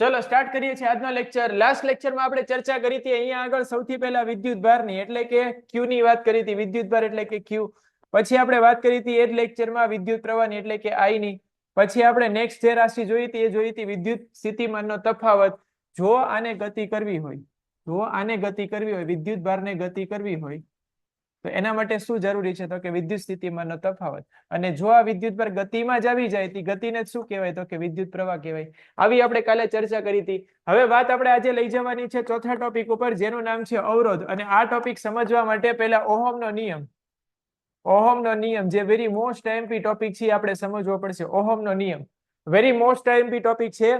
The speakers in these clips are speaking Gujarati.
ચલો સ્ટાર્ટ કરીએ છીએ આજનો લેક્ચર। લાસ્ટ લેક્ચરમાં આપણે ચર્ચા કરી હતી અહીંયા આગળ સૌથી પહેલા વિદ્યુત ભારની એટલે કે ક્યુ ની વાત કરી હતી। વિદ્યુત ભાર એટલે કે ક્યુ। પછી આપણે વાત કરી હતી એ જ લેક્ચરમાં વિદ્યુત પ્રવાહની એટલે કે આઈ ની। પછી આપણે નેક્સ્ટ જે રાશિ જોઈ હતી એ જોઈ હતી વિદ્યુત સ્થિતિમાનનો તફાવત। જો આને ગતિ કરવી હોય, વિદ્યુત ભારને ગતિ કરવી હોય તો એના માટે શું જરૂરી છે? તો કે વિદ્યુત સ્થિતિમાનનો તફાવત। અને જો આ વિદ્યુત ભાર ગતિમાં જ આવી જાય તો ગતિને શું કહેવાય? તો કે વિદ્યુત પ્રવાહ કહેવાય। આવી આપણે કાલે ચર્ચા કરી હતી। હવે વાત આપણે આજે લઈ જવાની છે ચોથા ટોપિક ઉપર, જેનું નામ છે અવરોધ। અને આ ટોપિક સમજવા માટે પહેલા ઓહમનો નિયમ જે વેરી મોસ્ટ આઈએમપી ટોપિક છે આપણે સમજવો પડશે। ઓહમનો નિયમ વેરી મોસ્ટ આઈએમપી ટોપિક છે,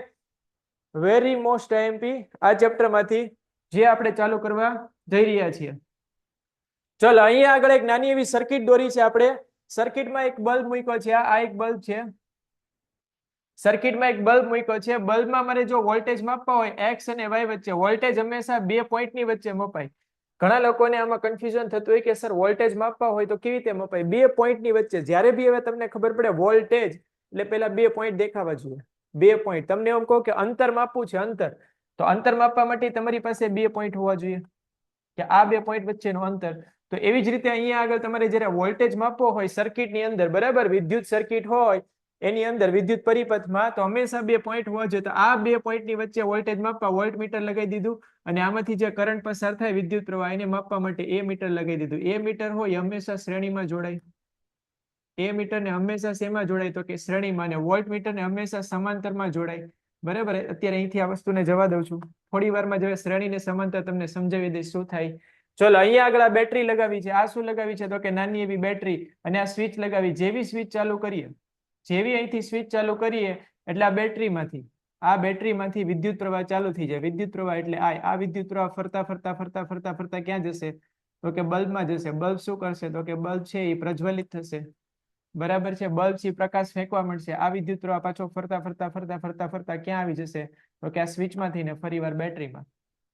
વેરી મોસ્ટ આઈએમપી આ ચેપ્ટરમાંથી જે આપણે ચાલુ કરવા જઈ રહ્યા છીએ। ચલો અહીંયા આગળ એક નાની એવી સર્કિટ દોરી છે આપણે। સર્કિટમાં એક બલ્બ મૂક્યો છે, આ એક બલ્બ છે। સર્કિટમાં એક બલ્બ મૂક્યો છે। બલ્બમાં મારે જો વોલ્ટેજ માપવા હોય એક્સ અને વાય વચ્ચે, વોલ્ટેજ હંમેશા બે પોઈન્ટની વચ્ચે મપાય। ઘણા લોકોને આમાં કન્ફ્યુઝન થતું હોય કે સર વોલ્ટેજ માપવા હોય તો કેવી રીતે મપાય? બે પોઈન્ટની વચ્ચે। જ્યારે બી હવે તમને ખબર પડે વોલ્ટેજ એટલે પેલા બે પોઈન્ટ દેખાવા જોઈએ, બે પોઈન્ટ। તમને એમ કહો કે અંતર માપવું છે, અંતર, તો અંતર માપવા માટે તમારી પાસે બે પોઈન્ટ હોવા જોઈએ કે આ બે પોઈન્ટ વચ્ચેનું અંતર। તો એવી જ રીતે અહીંયા આગળ તમારે જ્યારે વોલ્ટેજ માપવો હોય સર્કિટની અંદર, બરાબર, વિદ્યુત સર્કિટ હોય એની અંદર વિદ્યુત પરિપથમાં, તો હંમેશા બે પોઈન્ટ હોવા જોઈએ। તો આ બે પોઈન્ટની વચ્ચે વોલ્ટેજ માપવા વોલ્ટમીટર લગાવી દીધું, અને આમાંથી જે કરંટ પસાર થાય વિદ્યુત પ્રવાહ એને માપવા માટે એ મીટર લગાવી દીધું। એ મીટર હોય હંમેશા શ્રેણીમાં જોડાય। એ મીટરને હંમેશા શેમાં જોડાય? તો કે શ્રેણીમાં। અને વોલ્ટમીટરને હંમેશા સમાંતરમાં જોડાય, બરાબર। અત્યારે અહીંથી આ વસ્તુને જવા દઉં છું, થોડી વારમાં જો શ્રેણીને સમાંતર તમને સમજાવી દઈશ શું થાય। ચલો અહીંયા આગળ આ બેટરી લગાવી છે। આ શું લગાવી છે? તો કે નાની એવી બેટરી। અને આ સ્વિચ લગાવી। જેવી સ્વિચ ચાલુ કરીએ, જેવી અહીંથી સ્વિચ ચાલુ કરીએ એટલે આ બેટરીમાંથી વિદ્યુત પ્રવાહ ચાલુ થઈ જાય। વિદ્યુત પ્રવાહ એટલે આ વિદ્યુત પ્રવાહ ફરતા ફરતા ફરતા ફરતા ફરતા ક્યાં જશે? તો કે બલ્બમાં જશે। બલ્બ શું કરશે? તો કે બલ્બ છે એ પ્રજ્વલિત થશે, બરાબર છે। બલ્બ થી પ્રકાશ ફેંકવા મળશે। આ વિદ્યુત પ્રવાહ પાછો ફરતા ફરતા ફરતા ફરતા ફરતા ક્યાં આવી જશે? તો કે આ સ્વિચમાં થઈને ફરીવાર બેટરીમાં।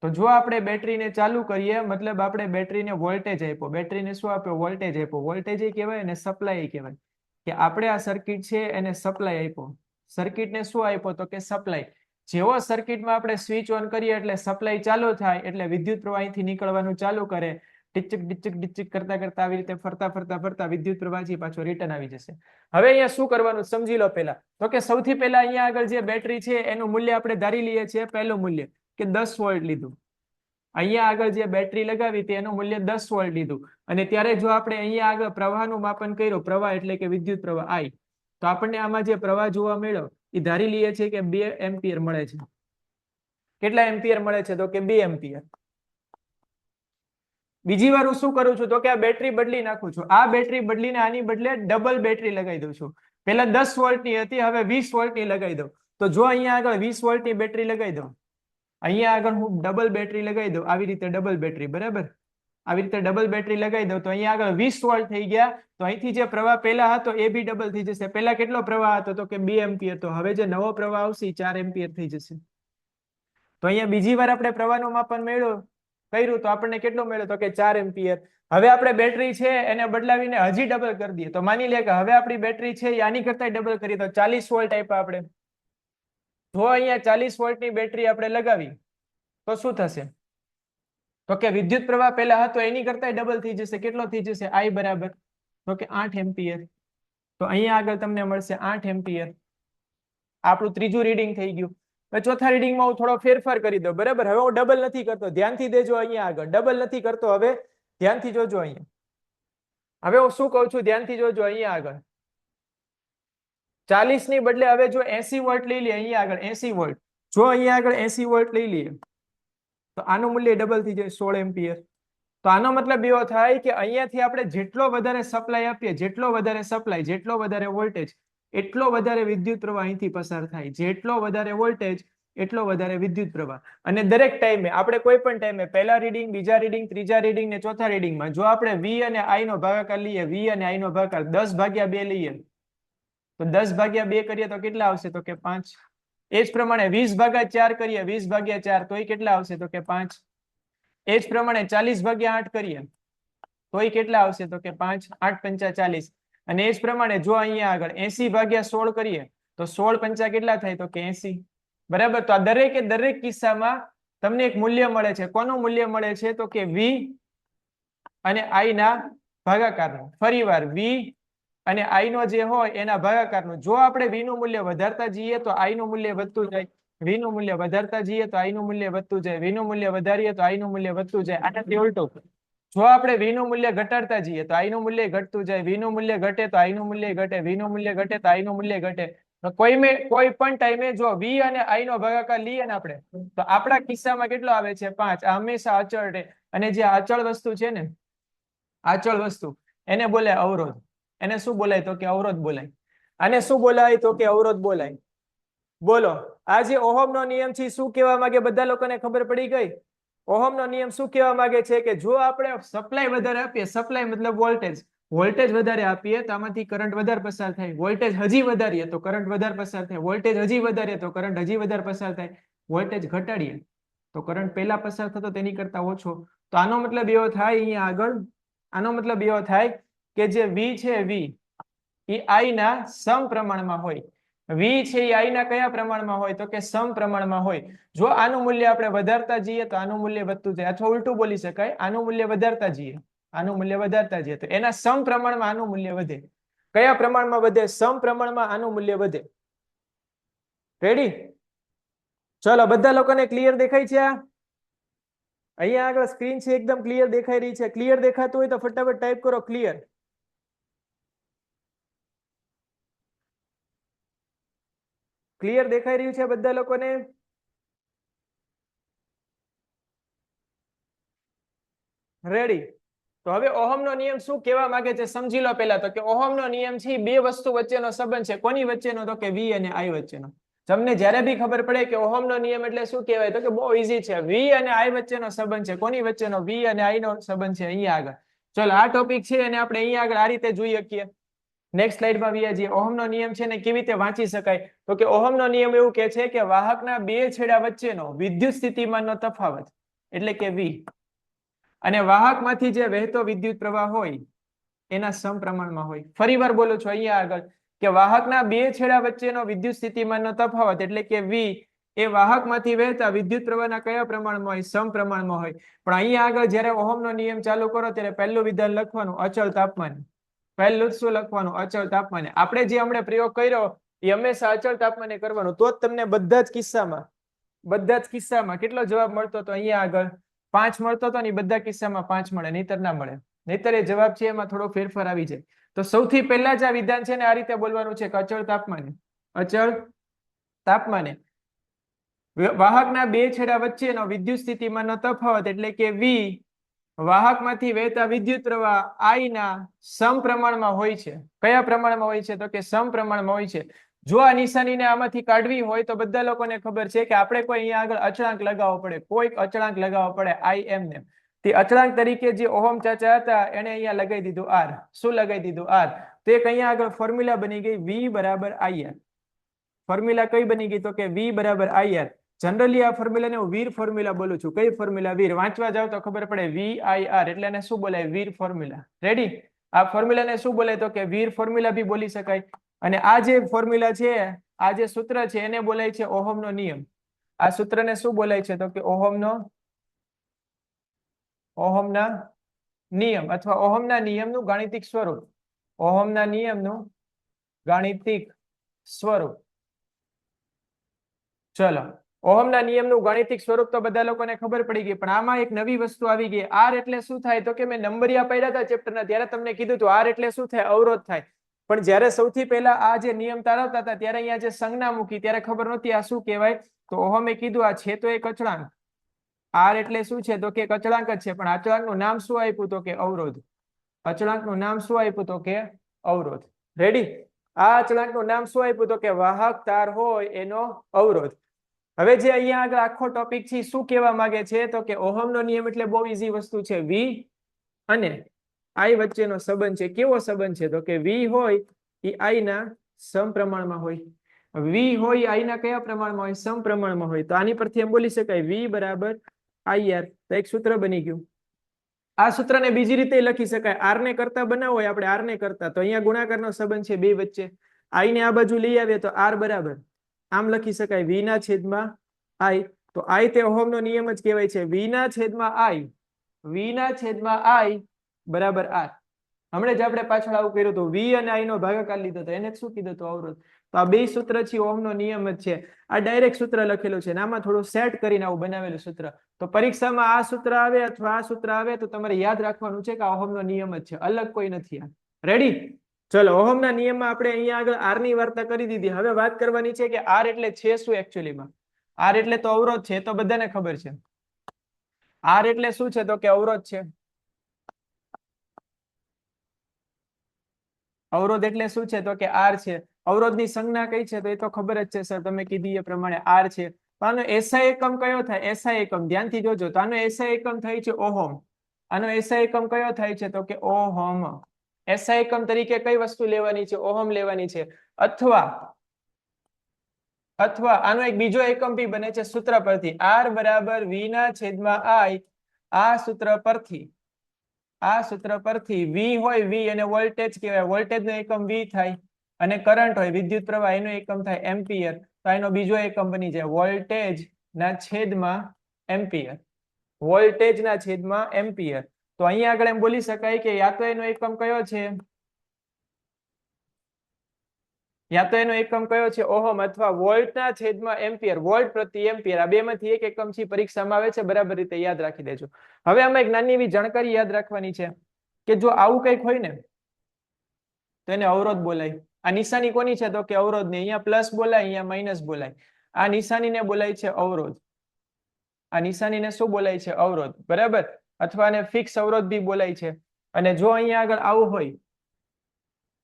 તો જો આપણે બેટરીને ચાલુ કરીએ, મતલબ આપણે બેટરીને વોલ્ટેજ આપ્યો, બેટરીને શું આપ્યો? વોલ્ટેજ આપ્યો। વોલ્ટેજ એ કહેવાય અને સપ્લાય કહેવાય કે આપણે આ સર્કિટ છે એને સપ્લાય આપ્યો। સર્કિટને શું આપ્યો? તો કે સપ્લાય। જેવો સર્કિટમાં આપણે સ્વિચ ઓન કરીએ એટલે સપ્લાય ચાલુ થાય એટલે વિદ્યુત પ્રવાહ અહીંથી નીકળવાનું ચાલુ કરે। ડિચક ડિચક ડિચક કરતા કરતા આવી રીતે ફરતા ફરતા ફરતા વિદ્યુત પ્રવાહથી પાછો રિટર્ન આવી જશે। હવે અહીંયા શું કરવાનું સમજી લો પહેલા। તો કે સૌથી પહેલા અહીંયા આગળ જે બેટરી છે એનું મૂલ્ય આપણે ધારી લઈએ છીએ, પહેલું મૂલ્ય કે 10 વોલ્ટ લીધું। અહીંયા આગળ જે બેટરી લગાવી હતી એનું મૂલ્ય 10 વોલ્ટ લીધું। અને ત્યારે જો આપણે અહીંયા આગળ પ્રવાહનું માપન કર્યું, પ્રવાહ એટલે કે વિદ્યુત પ્રવાહ I, તો આપણને આમાં જે પ્રવાહ જોવા મળ્યો એ ધારી લઈએ છીએ કે 2 એમ્પિયર મળે છે। કેટલા એમ્પિયર મળે છે? તો કે 2 એમ્પિયર। બીજી વાર હું શું કરું છું? તો કે આ બેટરી બદલી નાખું છું। આ બેટરી બદલીને આની બદલે ડબલ બેટરી લગાવી દઉં છું। પેલા 10 વોલ્ટની હતી, હવે 20 વોલ્ટની લગાવી દઉં। તો જો અહીંયા આગળ 20 વોલ્ટની બેટરી લગાવી દઉં, અહીંયા આગળ હું ડબલ બેટરી લગાવી દઉં, આવી રીતે ડબલ બેટરી, બરાબર, આવી રીતે ડબલ બેટરી લગાવી દઉં, તો અહીંયા આગળ 20 વોલ્ટ થઈ ગયા। તો અહીંથી જે પ્રવાહ પહેલા હતો એ બી ડબલ થઈ જશે। પહેલા કેટલો પ્રવાહ હતો? તો કે 2 એમ્પિયર। તો હવે જે નવો પ્રવાહ આવશે એ 4 એમ્પિયર થઈ જશે। તો અહીંયા બીજી વાર આપણે પ્રવાહનું માપન કર્યું તો આપણને કેટલો મળ્યો? તો કે 4 એમ્પિયર। હવે આપણે બેટરી છે એને બદલાવીને હજી ડબલ કરી દઈએ। તો માની લે કે હવે આપણી બેટરી છે એ આની કરતા ડબલ કરીએ તો 40 વોલ્ટ આપ્યા આપણે। જો અહીંયા 40 વોલ્ટની બેટરી આપણે લગાવી તો શું થશે? તો કે વિદ્યુત પ્રવાહ પહેલા હતો એની કરતા ડબલ થઈ જશે। કેટલો થઈ જશે? I બરાબર તો કે 8 એમ્પિયર। તો અહીંયા આગળ તમને મળશે 8 એમ્પિયર। આપણું ત્રીજું રીડિંગ થઈ ગયું। હવે ચોથા રીડિંગમાં હું થોડો ફેરફાર કરી દઉં, બરાબર। હવે હું ડબલ નથી કરતો, ધ્યાનથી દેજો અહીંયા આગળ, ડબલ નથી કરતો, હવે ધ્યાનથી જોજો અહીંયા। હવે હું શું કહું છું ધ્યાનથી જોજો અહીંયા આગળ। 40 ની બદલે હવે જો 80 વોલ્ટ લઈ લઈએ, અહીંયા આગળ 80 વોલ્ટ, જો અહીંયા આગળ 80 વોલ્ટ લઈ લઈએ તો આનું મૂલ્ય ડબલ થઈ જાય, 16 એમ્પિયર। તો આનો મતલબ એવો થાય કે અહીંયાથી આપણે જેટલો વધારે સપ્લાય આપીએ, જેટલો વધારે સપ્લાય, જેટલો વધારે વોલ્ટેજ, એટલો વધારે વિદ્યુત પ્રવાહ અહીંથી પસાર થાય। જેટલો વધારે વોલ્ટેજ એટલો વધારે વિદ્યુત પ્રવાહ। અને દરેક ટાઈમે આપણે કોઈ પણ ટાઈમે પહેલા રીડિંગ, બીજા રીડિંગ, ત્રીજા રીડિંગ ને ચોથા રીડિંગમાં જો આપણે V અને I નો ભાગાકાર લઈએ, V અને I નો ભાગાકાર 10/2 લઈએ તો 10/2 કરીએ તો કેટલા આવશે? તો કે 5। એ જ પ્રમાણે 20/4 કરીએ, 20/4 તો એ કેટલા આવશે? તો કે 5। એ જ પ્રમાણે 40/8 કરીએ તો એ કેટલા આવશે? તો કે 5, 8 પંચા 40। અને એ જ પ્રમાણે જો અહીંયા આગળ 80/16 કરીએ તો 16 પંચા કેટલા થાય? તો કે 80। બરાબર. તો આ દરેક કિસ્સામાં તમને એક મૂલ્ય મળે છે. કોનું મૂલ્ય મળે છે? તો કે v અને i ના ભાગાકારનું. ફરીવાર v અને i નો જે હોય એના ભાગાકારનું. જો આપણે v નું મૂલ્ય વધારતા જઈએ તો i નું મૂલ્ય વધતું જાય, v નું મૂલ્ય વધારતા જઈએ તો i નું મૂલ્ય વધતું જાય, v નું મૂલ્ય વધારીએ તો i નું મૂલ્ય વધતું જાય. આનાથી ઉલટું, જો આપણે v નું મૂલ્ય ઘટાડતા જઈએ તો i નું મૂલ્ય ઘટતું જાય, v નું મૂલ્ય ઘટે તો i નું મૂલ્ય ઘટે, v નું મૂલ્ય ઘટે તો i નું મૂલ્ય ઘટે. કોઈ પણ ટાઈમે જો v અને i નો ભાગાકાર લઈએ ને આપણે, તો આપણા કિસ્સામાં કેટલો આવે છે? 5. આ હંમેશા અચળ રહે. અને જે અચળ વસ્તુ છે ને, અચળ વસ્તુ, એને બોલાય અવરોધ. એને શું બોલાય? તો કે અવરોધ બોલાય. આને શું બોલાય? તો કે અવરોધ બોલાય. બોલો, આ જે ઓહમનો નિયમ છે શું કહેવા માંગે? બધા લોકોને ખબર પડી ગઈ? ઓહમનો નિયમ શું કહેવા માંગે છે? કે જો આપણે સપ્લાય વધારે આપીએ, સપ્લાય મતલબ વોલ્ટેજ વધારે આપીએ તો આમાંથી કરંટ વધારે પસાર થાય. વોલ્ટેજ હજી વધારીએ તો કરંટ વધારે પસાર થાય. વોલ્ટેજ હજી વધારીએ તો કરંટ હજી વધારે પસાર થાય. વોલ્ટેજ ઘટાડીએ તો કરંટ પહેલા પસાર થતો તેની કરતા ઓછો. તો આનો મતલબ એવો થાય અહીંયા આગળ, આનો મતલબ એવો થાય કે જે v છે, v એ i ના સમપ્રમાણમાં હોય. v છે એ i ના કયા પ્રમાણમાં હોય? તો કે સમપ્રમાણમાં હોય. જો આનું મૂલ્ય આપણે વધારતા જઈએ તો આનું મૂલ્ય વધતું જાય, અથવા ઉલટું બોલી શકાય, આનું મૂલ્ય વધારતા જઈએ, આનું મૂલ્ય વધારતા જઈએ તો એના સમપ્રમાણમાં આનું મૂલ્ય વધે. કયા પ્રમાણમાં વધે? સમપ્રમાણમાં આનું મૂલ્ય વધે. રેડી? ચલો, બધા લોકોને ક્લિયર દેખાય છે? અહીંયા આગળ સ્ક્રીન છે એકદમ ક્લિયર દેખાઈ રહી છે? ક્લિયર દેખાતું હોય તો ફટાફટ ટાઈપ કરો ક્લિયર. ક્લિયર દેખાઈ રહ્યું છે બધા લોકોને? રેડી? તો હવે ઓહમનો નિયમ શું કહેવા માંગે છે સમજી લો. પહેલા તો કે ઓહમનો નિયમ છે બે વસ્તુ વચ્ચેનો સંબંધ છે. કોની વચ્ચેનો? તો કે v અને i વચ્ચેનો. તમને જ્યારે બી ખબર પડે કે ઓહમનો નિયમ એટલે શું કહેવાય, તો કે બહુ ઈઝી છે. v અને i વચ્ચેનો સંબંધ છે. કોની વચ્ચેનો? v અને i નો સંબંધ છે. અહીંયા આગળ ચલો, આ ટોપિક છે અને આપણે અહીંયા આગળ આ રીતે જોઈ શકીએ. નેક્સ્ટ સ્લાઇડમાં વ્યા જઈએ. ઓહમનો નિયમ છે ને કેવી રીતે વાંચી શકાય? તો કે ઓહમનો નિયમ એવું કહે છે કે વાહકના બે છેડા વચ્ચેનો વિદ્યુત સ્થિતિમાનનો તફાવત એટલે કે v અને વાહકમાંથી જે વહેતો વિદ્યુત પ્રવાહ હોય એના સમપ્રમાણમાં હોય. ફરીવાર બોલું છું અહીંયા આગળ કે વાહકના બે છેડા વચ્ચેનો વિદ્યુત સ્થિતિમાનનો તફાવત એટલે કે v એ વાહકમાંથી વહેતા વિદ્યુત પ્રવાહના કયા પ્રમાણમાં હોય? સમપ્રમાણમાં હોય. પણ અહીંયા આગળ જ્યારે ઓહમનો નિયમ ચાલુ કરો ત્યારે પહેલું વિધાન લખવાનું અચળ તાપમાન. પહેલું શું લખવાનું? અચળ તાપમાને. આપણે જે હમણાં પ્રયોગ કર્યો એ હંમેશા અચળ તાપમાને કરવાનો. તો જ તમને બધા જ કિસ્સામાં કેટલો જવાબ મળતો? તો અહીંયા આગળ 5 મળતો હતો ને, બધા કિસ્સામાં 5 મળે, નહીતર ના મળે. નહીતર એ જવાબ છે એમાં થોડો ફેરફાર આવી જાય. તો સૌથી પહેલા જ આ વિધાન છે ને આ રીતે બોલવાનું છે કે અચળ તાપમાને વાહકના બે છેડા વચ્ચેનો વિદ્યુત સ્થિતિમાનનો તફાવત એટલે કે v વાહકમાંથી વહેતા વિદ્યુત પ્રવાહ i ના સમપ્રમાણમાં હોય છે. કયા પ્રમાણમાં હોય છે? તો કે સમપ્રમાણમાં હોય છે. જો આ નિશાનીને આમાંથી કાઢવી હોય તો બધા લોકોને ખબર છે કે આપણે કોઈ અહીંયા આગળ અચળાંક લગાવવો પડે. કોઈક અચળાંક લગાવવો પડે. i m ને તે અચળાંક તરીકે જે ઓહમ ચાચા હતા એને અહીંયા લગાવી દીધું r. શું લગાવી દીધું? r. તો એક અહીંયા આગળ ફોર્મ્યુલા બની ગઈ v બરાબર ir. ફોર્મ્યુલા કઈ બની ગઈ? તો કે v બરાબર ir. જનરલી આ ફોર્મ્યુલાને હું વીર ફોર્મ્યુલા બોલું છું. કઈ ફોર્મ્યુલા? વીર. વાંચવા જાવ તો ખબર પડે VIR એટલે એને શું બોલાય? વીર ફોર્મ્યુલા. રેડી? આ ફોર્મ્યુલાને શું બોલાય? તો કે વીર ફોર્મ્યુલા બી બોલી શકાય. અને આ જે ફોર્મ્યુલા છે, આ જે સૂત્ર છે એને બોલાય છે ઓહમનો નિયમ. આ સૂત્રને શું બોલાય છે? તો કે ઓહમના નિયમ અથવા ઓહમના નિયમનું ગાણિતિક સ્વરૂપ. ઓહમના નિયમનું ગાણિતિક સ્વરૂપ. ચલો, ઓહમના નિયમનું ગાણિતિક સ્વરૂપ તો બધા લોકોને ખબર પડી ગઈ. પણ આમાં એક નવી વસ્તુ આવી ગઈ. આર એટલે શું થાય? તો કે મેં નંબરિયા પડ્યા હતા ચેપ્ટરના ત્યારે તમને કીધું હતું આર એટલે શું થાય? અવરોધ થાય. પણ જ્યારે સૌથી પહેલા આ જે નિયમ તારવતા હતા ત્યારે અહીંયા જે સંજ્ઞા મૂકી ત્યારે ખબર નહોતી આ શું કહેવાય. તો ઓહમે કીધું આ છે તો એક અચળાંક. આર એટલે શું છે? તો કે એક અચળાંક જ છે. પણ અચળાંકનું નામ શું આપ્યું? તો કે અવરોધ. અચળાંકનું નામ શું આપ્યું? તો કે અવરોધ. રેડી? આ અચળાંકનું નામ શું આપ્યું? તો કે વાહક તાર હોય એનો અવરોધ. હવે જે અહીંયા આગળ આખો ટોપિક છે શું કહેવા માંગે છે? તો કે ઓહમનો નિયમ એટલે બહુ ઈઝી વસ્તુ છે. v અને i વચ્ચેનો સંબંધ છે. કેવો સંબંધ છે? તો કે v હોય એ i ના સમપ્રમાણમાં હોય. v હોય i ના કયા પ્રમાણમાં હોય? સમપ્રમાણમાં હોય. તો આની પરથી એમ બોલી શકાય v બરાબર ir. તો એક સૂત્ર બની ગયું. આ સૂત્રને બીજી રીતે લખી શકાય. r ને કરતા બનાવો હોય આપણે r ને કરતા, તો અહીંયા ગુણાકારનો સંબંધ છે બે વચ્ચે. i ને આ બાજુ લઈ આવીએ તો r બરાબર આમ લખી શકાય v ના છેદમાં i. તો i તે ઓહમનો નિયમ જ કહેવાય છે. v ના છેદમાં i, v ના છેદમાં i બરાબર r. હમણાં જ આપણે પાછળ આવું કર્યું હતું, v અને i નો ભાગાકાર લીધો હતો, એને શું કીધું હતું? અવરોધ. તો આ બે સૂત્ર છે ઓહમનો નિયમ જ છે. આ ડાયરેક્ટ સૂત્ર લખેલું છે, આમાં થોડું સેટ કરીને આવું બનાવેલું સૂત્ર. તો પરીક્ષામાં આ સૂત્ર આવે અથવા આ સૂત્ર આવે તો તમારે યાદ રાખવાનું છે કે આ ઓહમનો નિયમ જ છે, અલગ કોઈ નથી. આ રેડી? ચલો, ઓહમના નિયમમાં આપણે અહીંયા આગળ r ની વાર્તા કરી દીધી. હવે વાત કરવાની છે કે r એટલે છે શું એકચ્યુઅલીમાં. r એટલે તો અવરોધ છે, તો બધાને ખબર છે. r એટલે શું છે? તો કે અવરોધ છે. અવરોધ એટલે શું છે? તો કે r છે. અવરોધની સંજ્ઞા કઈ છે? તો એ તો ખબર જ છે સર, તમે કીધી એ પ્રમાણે r છે. તો આનો SI એકમ કયો થાય? SI એકમ ધ્યાનથી જોજો. તો આનો SI એકમ થાય છે ઓહમ. આનો SI એકમ કયો થાય છે? તો કે ઓહમ. SI એકમ તરીકે કઈ વસ્તુ લેવાની છે? ઓહમ લેવાની છે. અથવા આનો એક બીજો એકમ બી બને છે સૂત્ર પરથી, r બરાબર v ના છેદમાં i. આ સૂત્ર પરથી v હોય, v અને વોલ્ટેજ કહેવાય, વોલ્ટેજ નો એકમ v થાય, અને કરંટ હોય વિદ્યુત પ્રવાહ, એનો એકમ થાય એમ્પિયર. તો એનો બીજો એકમ બની જાય વોલ્ટેજ ના છેદમાં એમ્પિયર. વોલ્ટેજ ના છેદમાં એમ્પિયર. તો અહીંયા આગળ એમ બોલી શકાય કે યા તો એનો એકમ કયો છે? યા તો એનો એકમ કયો છે? ઓહમ, અથવા વોલ્ટ ના છેદમાં એમ્પિયર, વોલ્ટ પ્રતિ એમ્પિયર. આ બેમાંથી એક એકમ છે, પરીક્ષામાં આવે છે, બરાબર રીતે યાદ રાખી દેજો. હવે આમાં એક નાની એવી જાણકારી યાદ રાખવાની છે કે જો આવું કંઈક હોય ને તો એને અવરોધ બોલાય. આ નિશાની કોની છે? તો કે અવરોધ ની. અહીંયા પ્લસ બોલાય, અહીંયા માઇનસ બોલાય. આ નિશાનીને બોલાય છે અવરોધ. આ નિશાનીને શું બોલાય છે? અવરોધ. બરાબર? અથવા આને ફિક્સ અવરોધ બી બોલાય છે. અને જો અહીંયા આગળ આવું હોય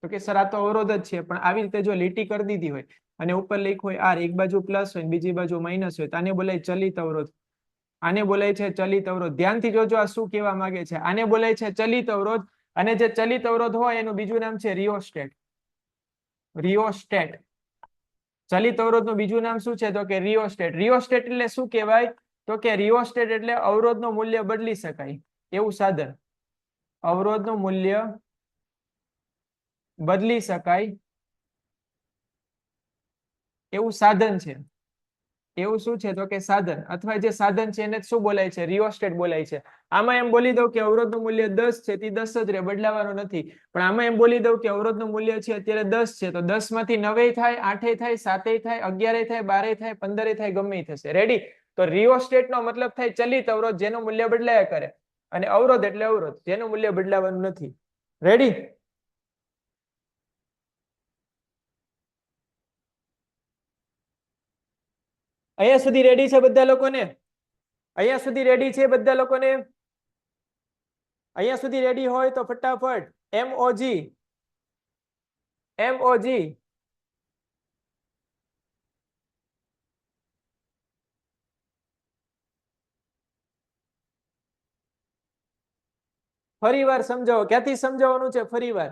તો કે સર આ તો અવરોધ જ છે, પણ આવી રીતે જો લીટી કરી દીધી હોય અને ઉપર લખ્યું હોય r, એક બાજુ પ્લસ હોય બીજી બાજુ માઇનસ હોય, તો આને બોલાય ચલિત અવરોધ. આને બોલાય છે ચલિત અવરોધ. ધ્યાનથી જોજો આ શું કહેવા માંગે છે. આને બોલાય છે ચલિત અવરોધ. અને જે ચલિત અવરોધ હોય એનું બીજું નામ છે રિયોસ્ટેટ. રિયોસ્ટેટ. ચલિત અવરોધ નું બીજું નામ શું છે? તો કે રિયોસ્ટેટ. રિયોસ્ટેટ એટલે શું કહેવાય? તો કે રિયોસ્ટેટ એટલે અવરોધનું મૂલ્ય બદલી શકાય એવું સાધન. અવરોધનું મૂલ્ય બદલી શકાય એવું સાધન છે. એવું શું છે? તો કે સાધન, અથવા જે સાધન છે એને શું બોલાય છે? રિયોસ્ટેટ બોલાય છે. આમાં એમ બોલી દઉં કે અવરોધનું મૂલ્ય 10 છે, તે 10 જ રહે, બદલાવાનું નથી. પણ આમાં એમ બોલી દઉં કે અવરોધનું મૂલ્ય છે અત્યારે 10 છે, તો 10 માંથી 9 થાય, 8 થાય, 7 થાય, 11 થાય, 12 થાય, 15 થાય, ગમે થશે. રેડી? તો રિયોસ્ટેટ નો મતલબ થાય ચલિત અવરોધ, જેનું મૂલ્ય બદલાયા કરે. અને અવરોધ એટલે અવરોધ, જેનું મૂલ્ય બદલાવાનું નથી. રેડી? અહીંયા સુધી રેડી છે બધા લોકોને? અહીંયા સુધી રેડી છે બધા લોકોને? અહીંયા સુધી રેડી હોય તો ફટાફટ MOG. ફરી વાર સમજાવો. ક્યાંથી સમજાવવાનું છે? ફરી વાર.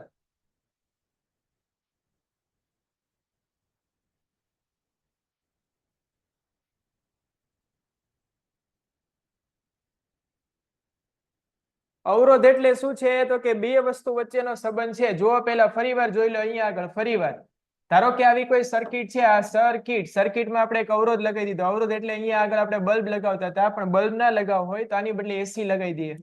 અવરોધ એટલે શું છે? તો કે બે વસ્તુ વચ્ચેનો સંબંધ છે. જુઓ પહેલા ફરી વાર જોઈ લો અહીંયા આગળ. ફરી વાર ધારો કે આવી કોઈ સર્કિટ છે. આ સર્કિટમાં આપણે એક અવરોધ લગાવી દીધો. અવરોધ એટલે અહીંયા આગળ આપણે બલ્બ લગાવતા હતા, પણ બલ્બ ના લગાવ હોય તો આની બદલે એસી લગાવી દઈએ.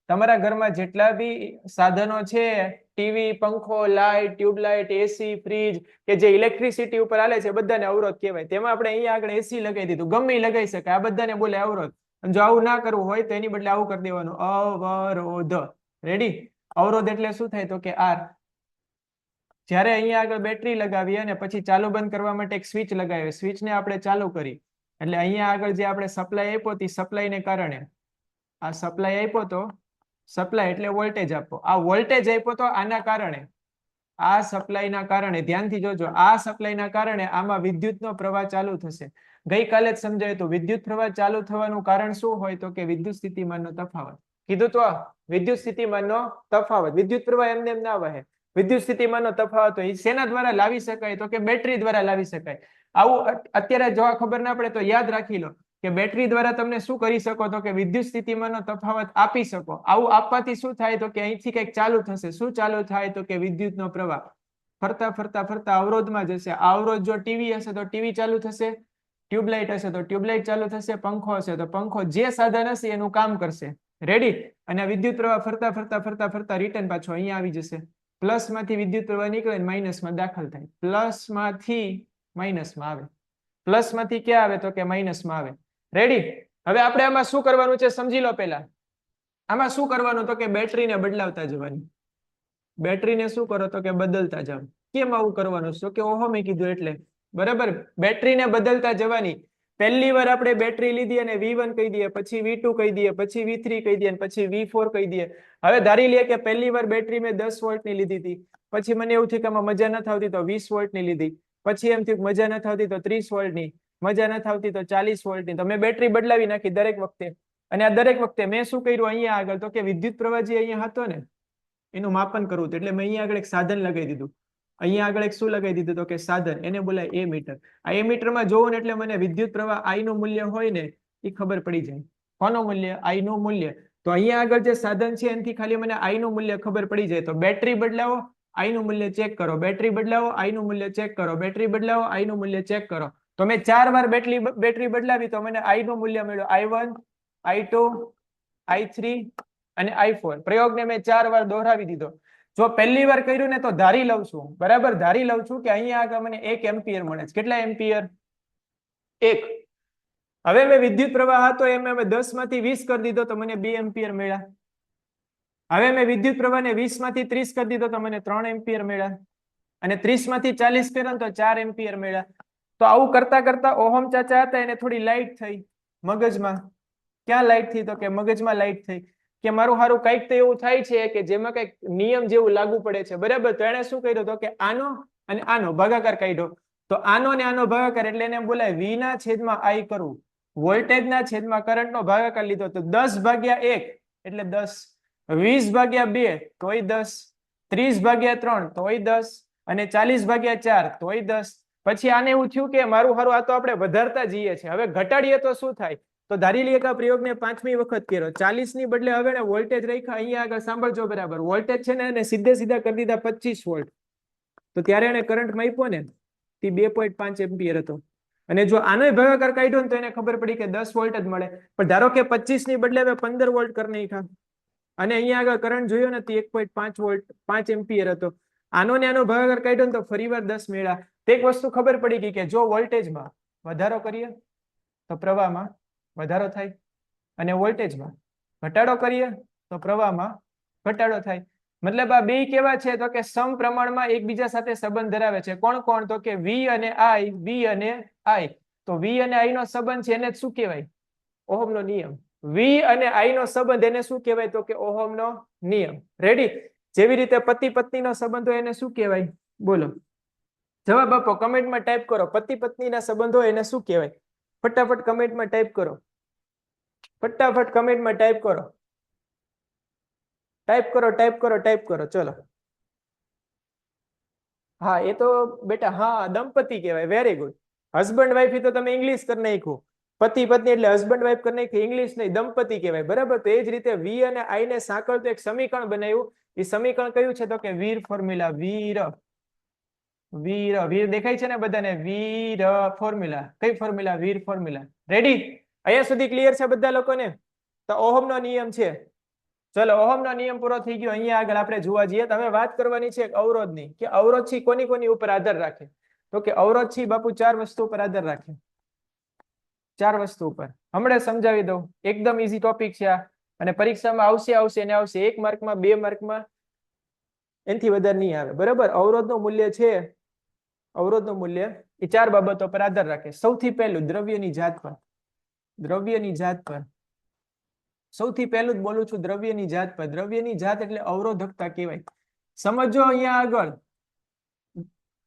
તમારા ઘરમાં જેટલા બી સાધનો છે, ટીવી, પંખો, લાઇટ, ટ્યુબલાઇટ, એસી, ફ્રીજ, કે જે ઇલેક્ટ્રિસિટી ઉપર હાલે છે, બધાને અવરોધ કહેવાય. તેમાં આપણે અહીંયા આગળ એસી લગાવી દીધું. ગમે લગાવી શકાય, આ બધાને બોલે અવરોધ. જો આવું ના કરવું હોય તો એની બદલે આવું કરી દેવાનું, અવરોધ. રેડી? અવરોધ એટલે શું થાય? તો કે R. જ્યારે અહીંયા આગળ બેટરી લગાવીએ અને પછી ચાલુ બંધ કરવા માટે એક સ્વિચ લગાવીએ, સ્વિચને આપણે ચાલુ કરી, એટલે અહીંયા આગળ જે આપણે સપ્લાય આપ્યો તે સપ્લાયને કારણે, આ સપ્લાય આપ્યો તો સપ્લાય એટલે વોલ્ટેજ આપો, આ વોલ્ટેજ આપ્યો તો આના કારણે, આ સપ્લાયના કારણે, ધ્યાનથી જોજો, આ સપ્લાયના કારણે આમાં વિદ્યુતનો પ્રવાહ ચાલુ થશે. ગઈકાલે જ સમજાયું તો વિદ્યુત પ્રવાહ ચાલુ થવાનું કારણ શું હોય? તો કે વિદ્યુત સ્થિતિમાનનો તફાવત. કીધું તો વિદ્યુત સ્થિતિમાનનો તફાવત. વિદ્યુત પ્રવાહ એમને એમ ના વહે. વિદ્યુત સ્થિતિમાનનો તફાવત હોય. શેના દ્વારા લાવી શકાય? તો કે બેટરી દ્વારા લાવી શકાય. આવું અત્યારે જો ખબર ના પડે તો યાદ રાખી લો કે બેટરી દ્વારા તમને શું કરી શકો? તો કે વિદ્યુત સ્થિતિમાનનો તફાવત આપી શકો. આવું આપવાથી શું થાય? તો કે અહીંથી કંઈક ચાલુ થશે. શું ચાલુ થાય? તો કે વિદ્યુતનો પ્રવાહ. ફરતા ફરતા ફરતા અવરોધમાં જશે. આ અવરોધ જો ટીવી હશે તો ટીવી ચાલુ થશે, ટ્યુબલાઇટ હશે તો ટ્યુબલાઇટ ચાલુ થશે, પંખો હશે તો પંખો, જે સાધન હશે એનું કામ કરશે. રેડી? અને વિદ્યુત પ્રવાહ ફરતા ફરતા ફરતા ફરતા રિટર્ન પાછો અહીંયા આવી જશે. પ્લસ માંથી વિદ્યુત પ્રવાહ નીકળે માઇનસ માં દાખલ થાય. પ્લસ માંથી માઇનસ માં આવે. પ્લસ માંથી ક્યાં આવે તો કે માઇનસ માં આવે. રેડી? હવે આપણે આમાં શું કરવાનું છે સમજી લો. પહેલા આમાં શું કરવાનું તો કે બેટરીને બદલાવતા જવાની. બેટરીને શું કરો તો કે બદલતા જાવ. કેમ આવું કરવાનું? તો કે ઓહમે કીધું એટલે. બરાબર? બેટરીને બદલતા જવાની. પહેલી વાર આપણે બેટરી લીધી અને V1 કહી દઈએ, પછી V2 કહી દઈએ, પછી V3 કહી દઈએ, પછી V4 કહી દઈએ. હવે ધારી લઈએ કે પહેલી વાર બેટરી મેં 10 વોલ્ટની લીધી હતી, પછી મને એવું થયું કે આમાં મજા નથી આવતી તો 20 વોલ્ટની લીધી, પછી એમ થયું મજા નથી આવતી તો 30 વોલ્ટની, મજા નથી આવતી તો 40 વોલ્ટની. તો મેં બેટરી બદલાવી નાખી દરેક વખતે. અને આ દરેક વખતે મેં શું કર્યું અહીંયા આગળ તો કે વિદ્યુત પ્રવાહ જે અહીંયા હતો ને એનું માપન કરવું હતું. એટલે મેં અહીંયા આગળ એક સાધન લગાવી દીધું. અહીંયા આગળ એક શું લગાવી દીધું તો કે સાધન, એને બોલાય એ મીટર. આ એ મીટરમાં જોવું ને એટલે મને વિદ્યુત પ્રવાહ I નું મૂલ્ય હોય ને એ ખબર પડી જાય. કોનું મૂલ્ય? I નું મૂલ્ય. તો અહીંયા આગળ જે સાધન છે એનાથી ખાલી મને I નું મૂલ્ય ખબર પડી જાય. તો બેટરી બદલાવો, I નું મૂલ્ય ચેક કરો. બેટરી બદલાવો, I નું મૂલ્ય ચેક કરો. બેટરી બદલાવો, I નું મૂલ્ય ચેક કરો. તો મેં 4 વાર બેટરી બદલાવી તો મને I નું મૂલ્ય મળ્યું. I1, I2, I3 અને I4. પ્રયોગને મેં 4 વાર દોહરાવી દીધો. જો પહેલી વાર કર્યું ને તો ધારી લઉં છું, બરાબર? ધારી લઉં છું કે અહીંયા આગળ મને 1 એમ્પિયર મળે છે. કેટલા એમ્પિયર? 1. હવે મેં વિદ્યુત પ્રવાહ હતો એમ મેં 10 માંથી 20 કરી દીધો તો મને 2 એમ્પિયર મળ્યા. હવે મેં વિદ્યુત પ્રવાહને 20 માંથી 30 કરી દીધો તો મને 3 એમ્પિયર મળ્યા. અને 30 માંથી 40 કર્યો તો 4 એમ્પિયર મળ્યા. તો આવું કરતા કરતા ઓહમ ચાચા હતા એને થોડી લાઈટ થઈ મગજમાં. ક્યાં લાઈટ થઈ તો કે મગજમાં લાઈટ થઈ કે મારું હારું કંઈક તો એવું થાય છે કે જેમાં કંઈક નિયમ જેવું લાગુ પડે છે. બરાબર? તો એને શું કર્યું તો કે આનો અને આનો ભાગાકાર કાઢ્યો. તો આનો અને આનો ભાગાકાર એટલે એને બોલાય V ના છેદમાં I કરવું. વોલ્ટેજ ના છેદમાં કરંટનો ભાગાકાર લીધો તો 10 ભાગ્યા 1 એટલે 10, 20 ભાગ્યા 2 તોય 10, 30 ભાગ્યા 3 તોય 10 અને 40 ભાગ્યા 4 તોય 10. પછી આને એવું થયું કે મારું હારું આ તો આપણે વધારતા જઈએ છીએ, હવે ઘટાડીએ તો શું થાય? તો ધારી લઈએ કે આ પ્રયોગને 5મી વખત કર્યો. 40 ની બદલે હવે વોલ્ટેજ રાખ્યા અહીંયા આગળ. સાંભળજો બરાબર. વોલ્ટેજ છે ને એને સીધે સીધા કરી દીધા 25 વોલ્ટ. તો ત્યારે એને કરંટ માપ્યો ને તે 2.5 એમ્પિયર હતો. અને જો આનો ભાગાકાર કાઢ્યો ને તો એને ખબર પડી કે 10 વોલ્ટ જ મળે. પણ ધારો કે 25 ની બદલે હવે 15 વોલ્ટ કરી નાખ્યા અને અહીંયા આગળ કરંટ જોયો ને તો 1.5 વોલ્ટ 5 એમ્પિયર હતો. આનો ને આનો ભાગાકાર કાઢ્યો ને તો ફરીવાર 10 મળ્યા. તો એક વસ્તુ ખબર પડી ગઈ કે જો વોલ્ટેજમાં વધારો કરીએ તો પ્રવાહમાં વધારો થાય અને વોલ્ટેજમાં ઘટાડો કરીએ તો પ્રવાહમાં ઘટાડો થાય. મતલબ આ બે કેવા છે તો કે સમપ્રમાણમાં એકબીજા સાથે સંબંધ ધરાવે છે. કોણ કોણ? તો કે V અને I, V અને I. તો V અને I નો સંબંધ છે એને શું કહેવાય? ઓહમનો નિયમ. V અને I નો સંબંધ એને શું કહેવાય? તો કે ઓહમનો નિયમ. રેડી? જેવી રીતે પતિ પત્નીનો સંબંધ હોય એને શું કહેવાય? બોલો જવાબ આપો, કમેન્ટમાં ટાઈપ કરો. પતિ પત્નીના સંબંધ હોય એને શું કહેવાય? ફટાફટ કમેન્ટમાં ટાઈપ કરો. ફટાફટ કમેન્ટમાં ટાઈપ કરો. ટાઈપ કરો, ટાઈપ કરો, ટાઈપ કરો. ચલો. હા એ તો બેટા હા દંપતિ કહેવાય. Very good. હસબન્ડ વાઈફ તો તમે ઇંગ્લિશ કરી નાખ્યું. પતિ પત્ની એટલે હસબન્ડ વાઈફ કરી નાખ્યું, ઇંગ્લિશ નહીં, દંપતિ કહેવાય. બરાબર? તો એ જ રીતે V અને I ને સાંકળતું એક સમીકરણ બનાવ્યું. એ સમીકરણ કયું છે તો કે વીર ફોર્મ્યુલા. વીર વીર વીર દેખાય છે ને બધાને? વીર ફોર્મ્યુલા. કઈ ફોર્મ્યુલા? વીર ફોર્મ્યુલા. રેડી? અહીંયા સુધી ક્લિયર છે બધા લોકોને? તો ઓહમનો નિયમ છે. ચલો ઓહમનો નિયમ પૂરો થઈ ગયો. અહીંયા આગળ આપણે જોવા જઈએ તો હવે વાત કરવાની છે અવરોધની કે અવરોધ છે કોની કોની ઉપર આધાર રાખે? તો કે અવરોધ છે બાપુ 4 વસ્તુ ઉપર આધાર રાખે. 4 વસ્તુ ઉપર હમણાં સમજાવી દઉં. એકદમ ઈઝી ટોપિક છે આ અને પરીક્ષામાં આવશે ને આવશે. 1 માર્કમાં 2 માર્કમાં એનાથી વધારે નહીં આવે. બરાબર? અવરોધનું મૂલ્ય છે, અવરોધનું મૂલ્ય એ 4 બાબતો પર આધાર રાખે. સૌથી પહેલું દ્રવ્યની જાત પર. દ્રવ્યની જાત પર સૌથી પહેલું જ બોલું છું, દ્રવ્યની જાત પર. દ્રવ્યની જાત એટલે અવરોધકતા કહેવાય. સમજો અહીંયા આગળ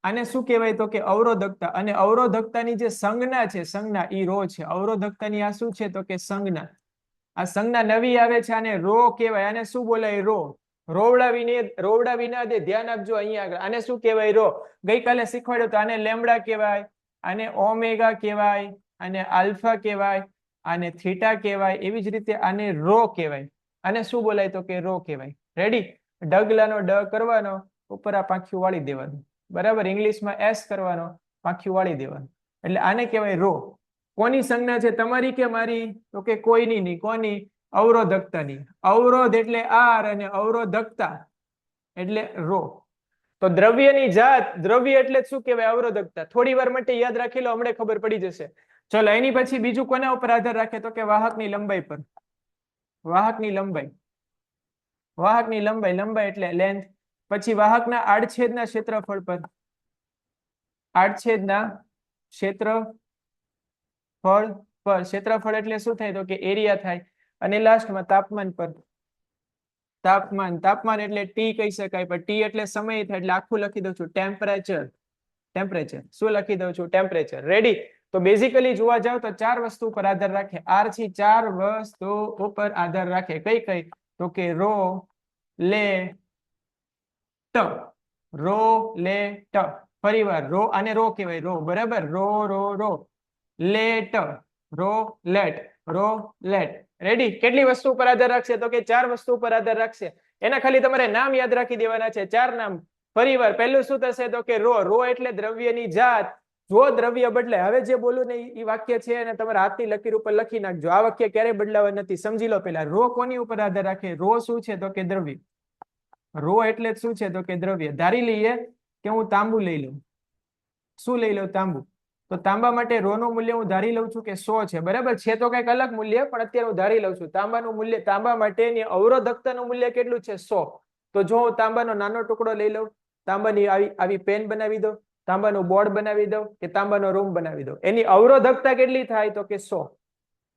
આને શું કહેવાય તો કે અવરોધકતા. અને અવરોધકતાની જે સંજ્ઞા છે, સંજ્ઞા ઈ રો છે. અવરોધકતાની આ શું છે તો કે સંજ્ઞા. આ સંજ્ઞા નવી આવે છે, આને રો કહેવાય. આને શું બોલાય? રો. રોવડાવી ના દે, ધ્યાન આપજો અહીંયા આગળ. આને શું કહેવાય? રો. ગઈકાલે શીખવાડ્યું તો આને લેમ્બડા કહેવાય, આને ઓમેગા કહેવાય, આને આલ્ફા કહેવાય, આને થીટા કહેવાય. એવી જ રીતે આને રો કહેવાય. આને શું બોલાય તો કે રો કહેવાય. રેડી? ડગલાનો ડ કરવાનો, ઉપર આ પાંખ્યું વાળી દેવાનું. બરાબર, ઇંગ્લિશમાં એસ કરવાનો, પાખ્યું વાળી દેવાનું, એટલે આને કહેવાય રો. કોની સંજ્ઞા છે, તમારી કે મારી? તો કે કોઈની નહીં. કોની? અવરોધકતાની. અવરોધ એટલે આર અને અવરોધકતા એટલે રો. તો દ્રવ્યની જાત, દ્રવ્ય એટલે શું કહેવાય? અવરોધકતા. થોડી વાર માટે યાદ રાખી લો, હમણાં ખબર પડી જશે. ચલો એની પછી બીજું કોના ઉપર આધાર રાખે? તો કે વાહકની લંબાઈ પર. વાહકની લંબાઈ. વાહકની લંબાઈ, લંબાઈ એટલે લેન્થ. પછી વાહકના આડછેદના ક્ષેત્રફળ પર. આડછેદના ક્ષેત્રફળ પર. ક્ષેત્રફળ એટલે શું થાય? તો કે એરિયા થાય. અને લાસ્ટમાં તાપમાન પર. તાપમાન. તાપમાન એટલે ટી કહી શકાય, પણ ટી એટલે સમય થાય, એટલે આખું લખી દઉં છું ટેમ્પરેચર. ટેમ્પરેચર શું લખી દઉં છું? ટેમ્પરેચર. રેડી? તો બેઝિકલી જોવા જાવ તો ચાર વસ્તુ ઉપર આધાર રાખે. આર થી ચાર વસ્તુ ઉપર આધાર રાખે. કઈ કઈ? તો કે રો, લે, ટ. રો, લે, ટ. ફરી વાર રો, આને રો કહેવાય, રો. બરાબર, રો, રો, રો. લેટ, રો, લેટ, રો, લેટ. રેડી? કેટલી વસ્તુ ઉપર આધાર રાખશે? તો કે ચાર વસ્તુ ઉપર આધાર રાખશે. એના ખાલી તમારે નામ યાદ રાખી દેવાના છે, ચાર નામ. ફરી વાર પહેલું શું થશે? તો કે રો. રો એટલે દ્રવ્યની જાત. જો દ્રવ્ય બદલે, હવે જે બોલું ને એ વાક્ય છે અને તમારા હાથની લકીર ઉપર લખી નાખજો. આ વાક્ય ક્યારે બદલાવા નથી, સમજી લો પેલા. રો કોની ઉપર આધાર રાખે? રો શું છે? તો કે દ્રવ્ય. રો એટલે શું છે? તો કે દ્રવ્ય. ધારી લઈએ કે હું તાંબુ લઈ લઉં. શું લઈ લઉં? તાંબુ. તો તાંબા માટે રો નું મૂલ્ય હું ધારી લઉં છું કે 100 છે. બરાબર છે, તો કઈક અલગ મૂલ્ય, પણ અત્યારે હું ધારી લઉં છું તાંબાનું મૂલ્ય. તાંબા માટેની અવરોધકતાનું મૂલ્ય કેટલું છે? 100. તો જો હું તાંબાનો નાનો ટુકડો લઈ લઉં, તાંબાની આવી પેન બનાવી દઉં, તાંબાનું બોર્ડ બનાવી દઉં, કે તાંબાનો રૂમ બનાવી દઉં, એની અવરોધકતા કેટલી થાય? તો કે 100.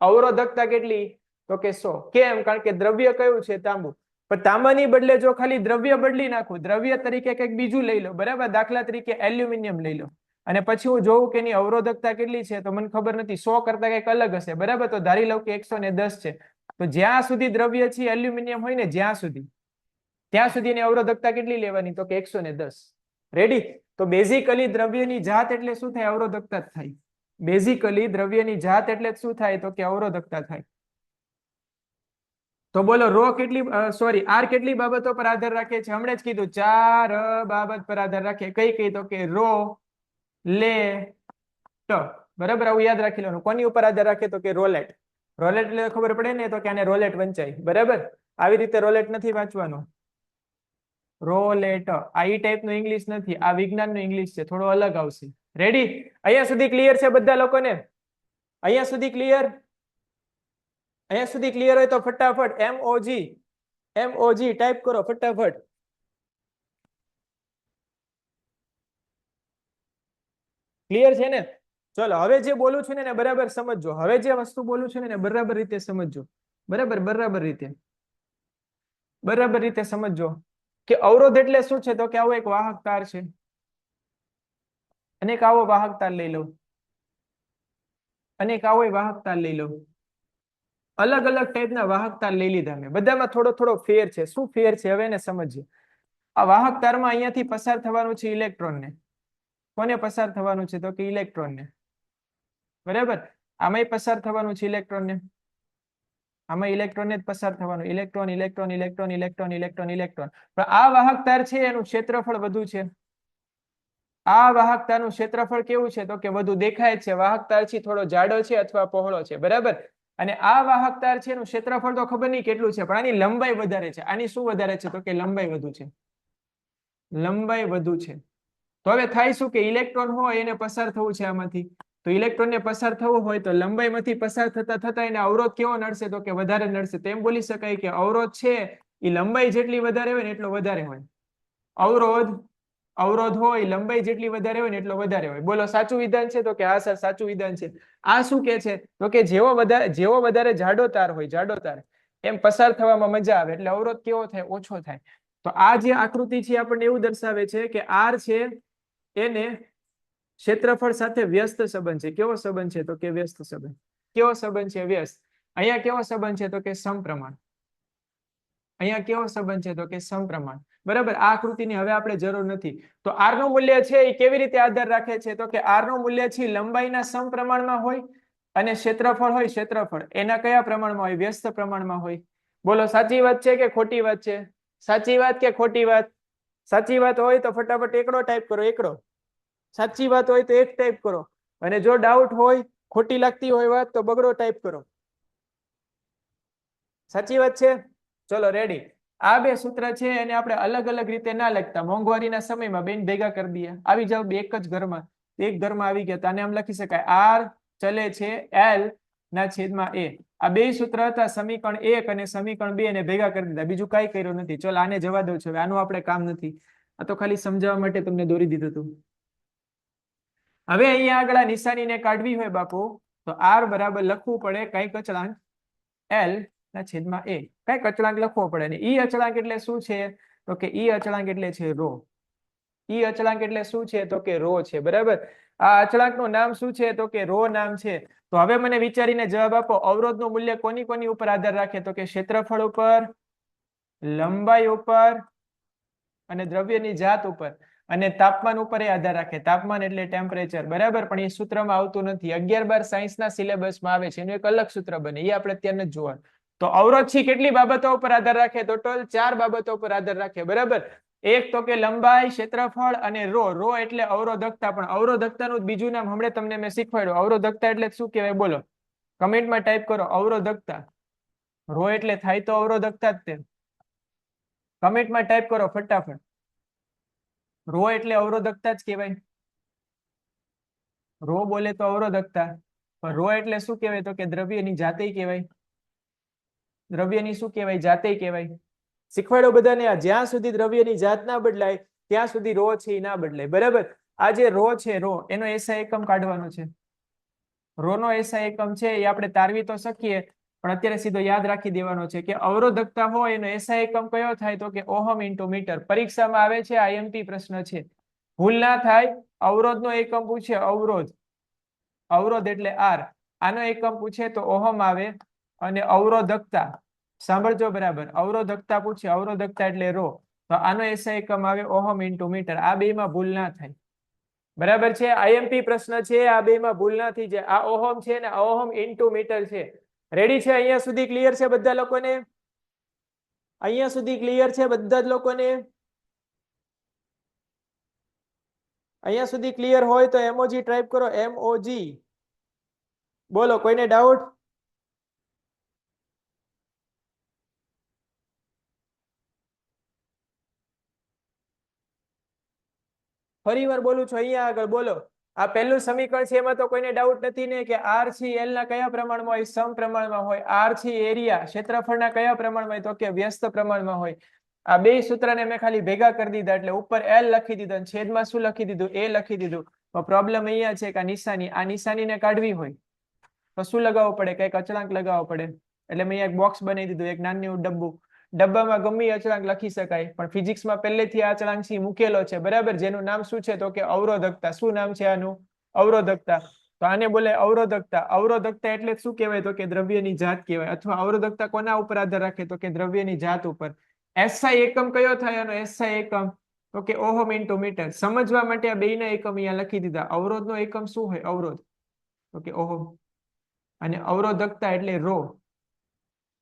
અવરોધકતા કેટલી? તો કે 100. કેમ? કારણ કે દ્રવ્ય કયું છે? તાંબુ. પણ તાંબાની બદલે જો ખાલી દ્રવ્ય બદલી નાખું, દ્રવ્ય તરીકે કંઈક બીજું લઈ લો, બરાબર, દાખલા તરીકે એલ્યુમિનિયમ લઈ લો, અને પછી હું જોઉં કે એની અવરોધકતા કેટલી છે, તો મને ખબર નથી, 100 કરતા કંઈક અલગ હશે. બરાબર, તો ધારી લઉં કે 110 છે. તો જ્યાં સુધી દ્રવ્ય છે એલ્યુમિનિયમ હોય ને, જ્યાં સુધી, ત્યાં સુધી એની અવરોધકતા કેટલી લેવાની? તો કે 110. રેડી? તો બેઝિકલી દ્રવ્યની જાત એટલે શું થાય? અવરોધકતા જ થાય. બેઝિકલી દ્રવ્યની જાત એટલે શું થાય? તો કે અવરોધકતા થાય. તો બોલો, રો કેટલી, સોરી, આર કેટલી બાબતો પર આધાર રાખે છે? હમણાં જ કીધું, ચાર બાબત પર આધાર રાખે. કઈ કઈ? તો કે રો, લે, ટ. બરાબર, આવું યાદ રાખી લેવાનું. કોની ઉપર આધાર રાખે? તો કે રોલેટ. રોલેટ એટલે ખબર પડે ને, તો કે આને રોલેટ વંચાય. બરાબર, આવી રીતે રોલેટ નથી વાંચવાનું. રોલેટ. આ ઈ ટાઈપ નું ઇંગ્લિશ નથી, આ વિજ્ઞાન નું ઇંગ્લિશ છે, થોડો અલગ આવશે. રેડી? અહીંયા સુધી ક્લિયર છે બધા લોકોને? અહીંયા સુધી ક્લિયર? અહીંયા સુધી ક્લિયર હોય તો ફટાફટ MOG ટાઈપ કરો ફટાફટ. ક્લિયર છે ને? ચલો, હવે જે બોલું છું ને બરાબર સમજજો. હવે જે વસ્તુ બોલું છું ને બરાબર રીતે સમજજો. બરાબર, બરાબર રીતે સમજજો કે અવરોધ એટલે શું છે? તો કે આવો એક વાહક તાર છે, અને એક આવો વાહક તાર લઈ લઉં, અને એક આવો વાહક તાર લઈ લઉં. અલગ અલગ ટાઈપના વાહક તાર લઈ લીધા મેં. બધામાં થોડો થોડો ફેર છે. શું ફેર છે? હવે એને સમજીએ. આ વાહક તારમાં અહીંયાથી પસાર થવાનું છે ઇલેક્ટ્રોનને. કોને પસાર થવાનું છે? તો કે ઇલેક્ટ્રોનને. બરાબર, આમાંય પસાર થવાનું છે ઇલેક્ટ્રોનને. આમાં ઇલેક્ટ્રોનને જ પસાર થવાનું. Electron, electron, electron, electron, electron, electron. પણ આ વાહક તાર છે એનું ક્ષેત્રફળ વધુ છે. આ વાહક તારનું ક્ષેત્રફળ કેવું છે? તો કે વધુ. દેખાય છે વાહક તાર છે થોડો જાડો છે અથવા પહોળો છે. બરાબર, અને આ વાહક તાર છે એનું ક્ષેત્રફળ તો ખબર નહીં કેટલું છે, પણ આની લંબાઈ વધારે છે. આની શું વધારે છે? તો કે લંબાઈ વધુ છે. લંબાઈ વધુ છે. તો હવે થાય શું કે ઇલેક્ટ્રોન હોય એને પસાર થવું છે આમાંથી. તો ઇલેક્ટ્રોનને પસાર થવું હોય તો લંબાઈમાંથી પસાર થતા થતા એને અવરોધ કેવો નડશે? તો કે વધારે નડશે. તો એમ બોલી શકાય કે અવરોધ છે એ લંબાઈ જેટલી વધારે હોય ને એટલો વધારે હોય. અવરોધ હોય લંબાઈ જેટલી વધારે હોય ને એટલો વધારે હોય. બોલો, સાચું વિધાન છે? તો કે હા સર, સાચું વિધાન છે. આ શું કે છે? તો કે જેવો વધારે જાડો તાર હોય, જાડો તાર, એમ પસાર થવામાં મજા આવે, એટલે અવરોધ કેવો થાય? ઓછો થાય. તો આ જે આકૃતિ છે આપણને એવું દર્શાવે છે કે આર છે એને ક્ષેત્રફળ સાથે વ્યસ્ત સંબંધ છે. કેવો સંબંધ છે? તો કે વ્યસ્ત સંબંધ. કેવો સંબંધ છે? વ્યસ્ત. અહીંયા કેવો સંબંધ છે? તો કે સમપ્રમાણ. અહીંયા કેવો સંબંધ છે? તો કે સમપ્રમાણ. બરાબર, આ આકૃતિની હવે આપણે જરૂર નથી. તો આર નું મૂલ્ય છે એ કેવી રીતે આધાર રાખે છે? તો કે આર નું મૂલ્ય છે લંબાઈના સમપ્રમાણમાં હોય, અને ક્ષેત્રફળ હોય, ક્ષેત્રફળ એના કયા પ્રમાણમાં હોય? વ્યસ્ત પ્રમાણમાં હોય. બોલો, સાચી વાત છે કે ખોટી વાત છે? સાચી વાત કે ખોટી વાત? સાચી વાત હોય તો ફટાફટ એકડો ટાઈપ કરો, એકડો. સાચી વાત હોય તો એક ટાઈપ કરો, અને જો ડાઉટ હોય, ખોટી લાગતી હોય વાત, તો બગડો ટાઈપ કરો. સાચી વાત છે? ચલો રેડી. આ બે સૂત્ર છે એને આપણે અલગ અલગ રીતે ના લખતા, મોંઘવારીના સમયમાં બેન ભેગા કરી દઈએ. આવી જાવ બે એક જ ઘરમાં, એક ઘરમાં આવી ગયા, આને આમ લખી શકાય આર ચલે છે એલ ના છેદમાં એ. આ બે સૂત્ર હતા, સમીકરણ 1 અને સમીકરણ 2 ને ભેગા કરી દીધા, બીજું કાંઈ કર્યું નથી. ચલો આને જવા દઉં છું, આનું આપણે કામ નથી. આ તો ખાલી સમજાવવા માટે તમને દોરી દીધું હતું. હવે અહીંયા આગળ આ નિશાનીને કાઢવી હોય બાપુ, તો આર બરાબર લખવું પડે કઈક અચળાંક એલ ના છેદમાં એ. કઈક અચળાંક લખવો પડે. ને ઈ અચળાંક એટલે શું છે? તો કે ઈ અચળાંક એટલે છે રો. ઈ અચળાંક એટલે શું છે? તો કે રો છે. બરાબર. આ અચળાંકનું નામ શું છે? તો કે રો નામ છે. તો હવે મને વિચારીને જવાબ આપો, અવરોધનું મૂલ્ય કોની કોની ઉપર આધાર રાખે? તો કે ક્ષેત્રફળ ઉપર, લંબાઈ ઉપર અને દ્રવ્યની જાત ઉપર, અને તાપમાન ઉપર એ આધાર રાખે. તાપમાન એટલે ટેમ્પરેચર. બરાબર. પણ એ સૂત્રમાં આવતું નથી. 11-12 સાયન્સના સિલેબસમાં આવે છે, એનું એક અલગ સૂત્ર બને, એ આપણે અત્યારે નથી જોવાનું. તો અવરોધ છે કેટલી બાબતો ઉપર આધાર રાખે? ટોટલ 4 બાબતો ઉપર આધાર રાખે. બરાબર. એક તો કે લંબાઈ, ક્ષેત્રફળ અને રો. રો એટલે અવરોધકતા. પણ અવરોધકતાનું બીજું નામ હમણાં તમને મેં શીખવાડ્યું. અવરોધકતા એટલે શું કહેવાય? બોલો, કમેન્ટમાં ટાઈપ કરો અવરોધકતા. રો એટલે થાય તો અવરોધકતા જ તે. કમેન્ટમાં ટાઈપ કરો ફટાફટ. રો એટલે અવરોધકતા જ કહેવાય. રો બોલે તો અવરોધકતા. પણ રો એટલે શું કહેવાય? તો કે દ્રવ્યની જાતે કહેવાય. દ્રવ્યની શું કહેવાય? જાતે કહેવાય. શીખવાડો બધાને. આ જ્યાં સુધી દ્રવ્યની જાત ના બદલાય ત્યાં સુધી રો છે એ ના બદલાય. બરાબર. આ જે રો છે, રો એનો એસઆઈ એકમ કાઢવાનો છે. રો નો એસઆઈ એકમ છે એ આપણે તારવી તો શકીએ, પણ અત્યારે સીધો યાદ રાખી દેવાનો છે કે અવરોધકતા હોય એનો એસઆઈ એકમ કયો થાય? તો કે ઓહમ ઇન્ટુ મીટર. પરીક્ષામાં આવે છે, આઈએમપી પ્રશ્ન છે, ભૂલ ના થાય. અવરોધનો એકમ પૂછે, અવરોધ, અવરોધ એટલે આર, આનો એકમ પૂછે તો ઓહમ આવે. અને અવરોધકતા સાંભળજો બરાબર, અવરોધકતા પૂછે, અવરોધકતા એટલે રો, તો આનો એસઆઈ એકમ આવે ઓહમ ઇન્ટુ મીટર. આ બેમાં ભૂલ ના થાય. બરાબર છે. આઈએમપી પ્રશ્ન છે, આ બેમાં ભૂલ ના થઈ જાય. આ ઓહમ છે ને ઓહમ ઇન્ટુ મીટર છે. રેડી છે? અહીંયા સુધી ક્લિયર છે બધા લોકોને? અહીંયા સુધી ક્લિયર છે બધા જ લોકોને? અહીંયા સુધી ક્લિયર હોય તો એમઓજી ટાઈપ કરો, એમઓજી. બોલો, કોઈને ડાઉટ? ફરી વાર બોલું છું, અહીંયા આગળ બોલો. આ પહેલું સમીકરણ છે, એમાં તો કોઈને ડાઉટ નથી ને કે આર છે એલ ના કયા પ્રમાણમાં હોય? સમપ્રમાણમાં હોય. આર છે એરિયા, ક્ષેત્રફળના કયા પ્રમાણમાં હોય? તો કે વ્યસ્ત પ્રમાણમાં હોય. આ બે સૂત્રને મેં ખાલી ભેગા કરી દીધા, એટલે ઉપર એલ લખી દીધો, છેદમાં શું લખી દીધું? એ લખી દીધું. તો પ્રોબ્લેમ અહીંયા છે કે આ નિશાની, આ નિશાનીને કાઢવી હોય તો શું લગાવવું પડે? કઈક અચળાંક લગાવવો પડે. એટલે મેં એક બોક્સ બનાવી દીધું, એક નાનું ડબ્બું. ડબ્બામાં ગમે અચળાંક લખી શકાય, પણ ફિઝિક્સમાં પહેલેથી આ અચળાંક મૂકેલો છે. બરાબર. જેનું નામ શું છે? તો કે અવરોધકતા. શું નામ છે આનું? અવરોધકતા. તો આને બોલે અવરોધકતા. અવરોધકતા એટલે શું કહેવાય? તો કે દ્રવ્યની જાત કહેવાય. અથવા અવરોધકતા કોના ઉપર આધાર રાખે? તો કે દ્રવ્યની જાત ઉપર. એસઆઈ એકમ કયો થાય આનો? એસઆઈ એકમ તો કે ઓહમ ઇન્ટુ મીટર. સમજવા માટે આ બેના એકમ અહીંયા લખી દીધા. અવરોધનો એકમ શું હોય? અવરોધ તો કે ઓહમ, અને અવરોધકતા એટલે રો,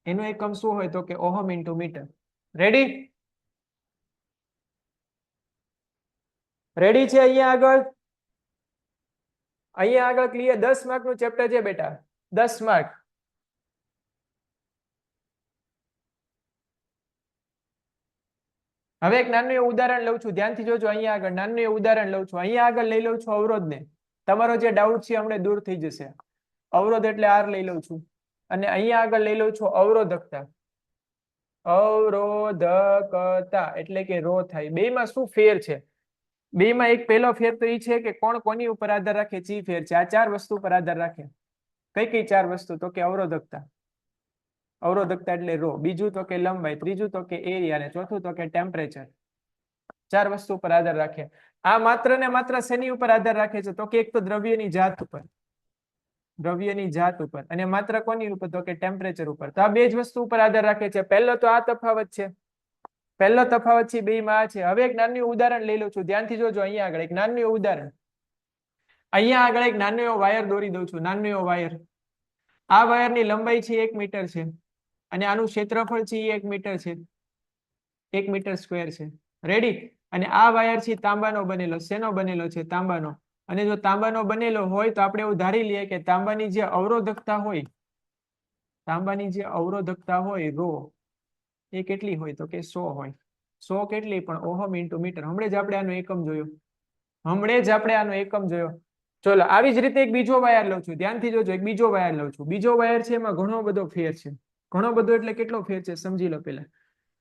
એનો એકમ શું હોય? તો કે ohm into metre. Ready? Ready છે? અહીંયા આગળ, અહીંયા આગળ ક્લિયર? 10 માર્ક નું ચેપ્ટર છે બેટા, 10 માર્ક. હવે એક નાનું એવું ઉદાહરણ લઉં છું, ધ્યાનથી જોજો. અહીંયા આગળ નાનું એવું ઉદાહરણ લઉં છું. અહીંયા આગળ લઈ લઉં છું અવરોધને. તમારો જે ડાઉટ છે હમણાં દૂર થઈ જશે. અવરોધ એટલે આર લઈ લઉં છું, અને અહીંયા આગળ લઈ લઉં છું અવરોધકતા. અવરોધકતા એટલે કે રો થાય. બેમાં શું ફેર છે? બેમાં એક પહેલો ફેર તો એ છે કે કોણ કોની ઉપર આધાર રાખે? ચી ફેર છે. આ 4 વસ્તુ પર આધાર રાખે. કઈ કઈ 4 વસ્તુ? તો કે અવરોધકતા, અવરોધકતા એટલે રો, બીજું તો કે લંબાઈ, ત્રીજું તો કે એરિયા, અને ચોથું તો કે ટેમ્પરેચર. 4 વસ્તુ પર આધાર રાખે. આ માત્ર ને માત્ર શેની ઉપર આધાર રાખે છે? તો કે એક તો દ્રવ્યની જાત ઉપર, દ્રવ્યની જાત ઉપર, અને માત્ર કોની ઉપર? તો કે ટેમ્પરેચર ઉપર. તો આ બે જ વસ્તુ ઉપર આધાર રાખે છે. પહેલો તો આ તફાવત છે, પહેલો તફાવત છે બેમાં આ છે. હવે એક નાનું ઉદાહરણ લઈ લઉં છું, ધ્યાનથી જોજો. અહીંયા આગળ એક નાનું ઉદાહરણ, અહીંયા આગળ એક નાનો એવો વાયર દોરી દઉં છું, નાનો એવો વાયર. આ વાયરની લંબાઈ છે 1 મીટર છે, અને આનું ક્ષેત્રફળ છે 1 મીટર છે, 1 મીટર સ્ક્વેર છે. રેડી? અને આ વાયર છે તાંબાનો બનેલો. શેનો બનેલો છે? તાંબાનો. અને જો તાંબાનો બનેલો હોય તો આપણે એવું ધારી લઈએ કે તાંબાની જે અવરોધકતા હોય, તાંબાની જે અવરોધકતા હોય રો, એ કેટલી હોય? તો કે 100 હોય. 100 કેટલી? પણ ઓહમ ઇન્ટુ મીટર. હમણાં જ આપણે આનો એકમ જોયો. ચલો આવી જ રીતે એક બીજો વાયર લઉં છું. ધ્યાનથી જોજો. એક બીજો વાયર લઉં છું. બીજો વાયર છે એમાં ઘણો બધો ફેર છે. ઘણો બધો એટલે કેટલો ફેર છે સમજી લો પેલા.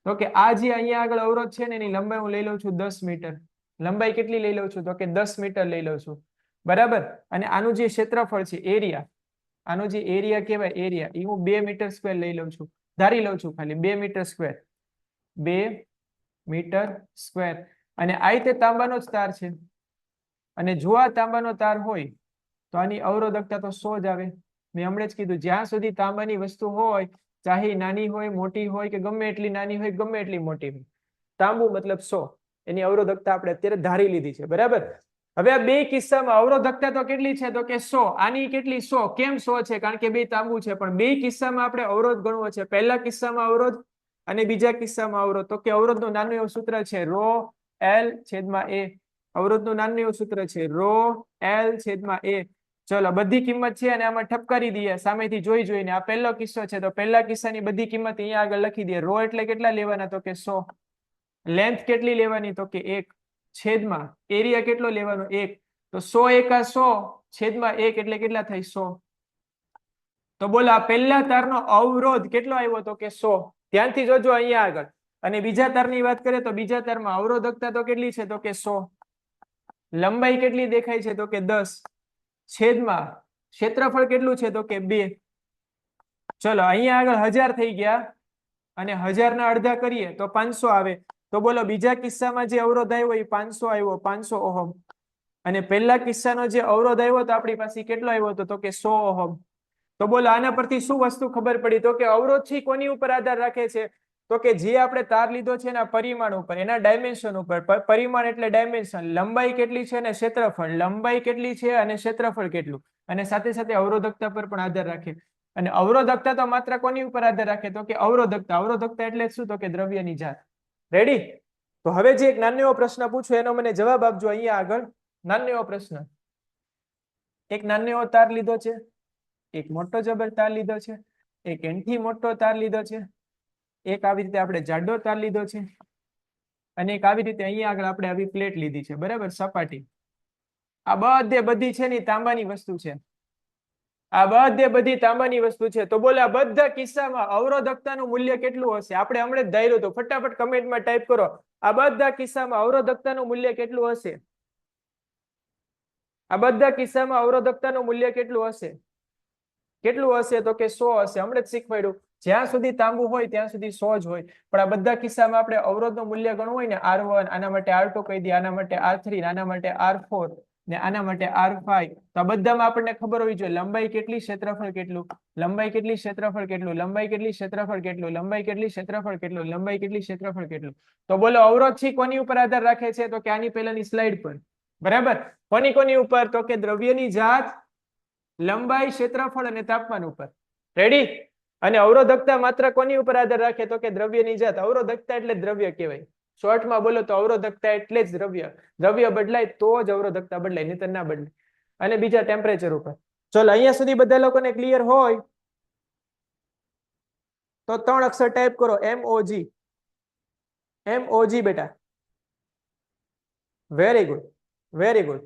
તો કે આ જે અહીંયા આગળ અવરોધ છે ને એની લંબાઈ હું લઈ લઉં છું 10 મીટર. લંબાઈ કેટલી લઈ લઉં છું? તો કે 10 મીટર લઈ લઉં છું. બરાબર. અને આનું જે ક્ષેત્રફળ છે, એરિયા, આનો જે એરિયા કહેવાય, એરિયા, એ હું 2 મીટર સ્ક્વેર લઈ લઉં છું. ધારી લઉં છું ખાલી 2 મીટર સ્ક્વેર. 2 metre square. અને આ રીતે તાંબાનો જ તાર છે. અને જો આ તાંબાનો તાર હોય તો આની અવરોધકતા તો 100 જ આવે. મેં હમણાં જ કીધું, જ્યાં સુધી તાંબાની વસ્તુ હોય, ચાહે નાની હોય, મોટી હોય, કે ગમે એટલી નાની હોય, ગમે એટલી મોટી હોય, તાંબુ મતલબ 100. એની અવરોધકતા આપણે અત્યારે ધારી લીધી છે. બરાબર. હવે આ બે કિસ્સામાં અવરોધકતા તો કેટલી છે? તો કે 100. આની કેટલી? 100. કેમ 100 છે? કારણ કે બે તાંબુ છે. પણ બે કિસ્સામાં આપણે અવરોધ ગણવો છે. પહેલા કિસ્સામાં અવરોધ અને બીજા કિસ્સામાં અવરોધ. તો કે અવરોધનું નાનું એવું સૂત્ર છે ρ L છેદમાં A. અવરોધનું નાનું એવું સૂત્ર છે ρ L છેદમાં A. ચલો બધી કિંમત છે અને આમાં ઠપકારી દઈએ સામેથી જોઈને. આ પહેલો કિસ્સો છે તો પહેલા કિસ્સાની બધી કિંમત અહીંયા આગળ લખી દઈએ. ρ એટલે કેટલા લેવાના? તો કે 100. લેન્થ કેટલી લેવાની? તો કે 1. છેદમાં એરિયા કેટલો લેવાનો? 1. તો 100 એકા 100 છેદમાં 1 એટલે કેટલા થાય? 100. તો બોલો આ પહેલા તારનો અવરોધ કેટલો આવ્યો? તો કે 100. ધ્યાનથી જોજો અહીંયા આગળ. અને બીજા તારની વાત કરીએ તો બીજા તારમાં અવરોધકતા તો કેટલી છે? તો કે 100. લંબાઈ કેટલી દેખાય છે? તો કે 10. છેદમાં ક્ષેત્રફળ કેટલું છે? તો કે 2. ચલો અહીંયા આગળ 1000 થઈ ગયા અને 1000 ના અડધા કરીએ તો 500 આવે. તો બોલો બીજા કિસ્સામાં જે અવરોધ આવ્યો એ 500 આવ્યો, 500 ઓહમ. અને પહેલા કિસ્સાનો જે અવરોધ આવ્યો તો આપણી પાસે કેટલો આવ્યો હતો? તો કે 100 ઓહમ. તો બોલો આના પરથી શું વસ્તુ ખબર પડી? તો કે અવરોધ છે કોની ઉપર આધાર રાખે છે? તો કે જે આપણે તાર લીધો છે એના પરિમાણ ઉપર, એના ડાયમેન્શન ઉપર. પરિમાણ એટલે ડાયમેન્શન. લંબાઈ કેટલી છે અને ક્ષેત્રફળ. લંબાઈ કેટલી છે અને ક્ષેત્રફળ કેટલું. અને સાથે સાથે અવરોધકતા પર પણ આધાર રાખે. અને અવરોધકતા તો માત્ર કોની ઉપર આધાર રાખે? તો કે અવરોધકતા. અવરોધકતા એટલે શું? તો કે દ્રવ્યની જાત. રેડી? તો હવે જે એક નાનો એવો પ્રશ્ન પૂછો એનો મને જવાબ આપજો અહીંયા આગળ. નાનો એવો પ્રશ્ન. એક નાનો એવો તાર લીધો છે, એક મોટો જબર તાર લીધો છે, એક એનથી મોટો તાર લીધો છે, એક આવી રીતે આપણે જાડો તાર લીધો છે, અને એક આવી રીતે અહીંયા આગળ આપણે આવી પ્લેટ લીધી છે. બરાબર? સપાટી. આ બધી છે ને તાંબાની વસ્તુ છે. આ બધી તાંબાની વસ્તુ છે. તો બોલે આ બધા કિસ્સામાં અવરોધકતાનું મૂલ્ય કેટલું હશે? આપણે હમણાં જ ધાર્યું હતું. ફટાફટ કમેન્ટમાં ટાઈપ કરો. આ બધા કિસ્સામાં અવરોધકતાનું મૂલ્ય કેટલું હશે? આ બધા કિસ્સામાં અવરોધકતાનું મૂલ્ય કેટલું હશે? કેટલું હશે? તો કે 100 હશે. હમણાં જ શીખવાડ્યું. જ્યાં સુધી તાંબુ હોય ત્યાં સુધી 100 જ હોય. પણ આ બધા કિસ્સામાં આપણે અવરોધનું મૂલ્ય ગણવું હોય ને, R1, આના માટે R2 કહી દઈએ, આના માટે R3, આના માટે R4 ને આના માટે R5. તો આ બધામાં આપણને ખબર હોવી જોઈએ લંબાઈ કેટલી, ક્ષેત્રફળ કેટલું. લંબાઈ કેટલી, ક્ષેત્રફળ કેટલું. લંબાઈ કેટલી, ક્ષેત્રફળ કેટલું. લંબાઈ કેટલી, ક્ષેત્રફળ કેટલું. લંબાઈ કેટલી, ક્ષેત્રફળ કેટલું. તો બોલો અવરોધ છે કોની ઉપર આધાર રાખે છે? તો કે આની પહેલાની સ્લાઇડ પર. બરાબર? કોની ઉપર? તો કે દ્રવ્યની જાત, લંબાઈ, ક્ષેત્રફળ અને તાપમાન ઉપર. રેડી? અને અવરોધકતા માત્ર કોની ઉપર આધાર રાખે? તો કે દ્રવ્યની જાત. અવરોધકતા એટલે દ્રવ્ય કહેવાય. શોર્ટમાં બોલો તો અવરોધકતા એટલે જ દ્રવ્ય. દ્રવ્ય બદલાય તો જ અવરોધકતા બદલાય, નહીતર ના બદલાય. અને બીજા ટેમ્પરેચર ઉપર. ચલો અહીંયા સુધી બધા લોકોને ક્લિયર હોય તો 3 અક્ષર ટાઈપ કરો. MOG. MOG બેટા. Very good, very good.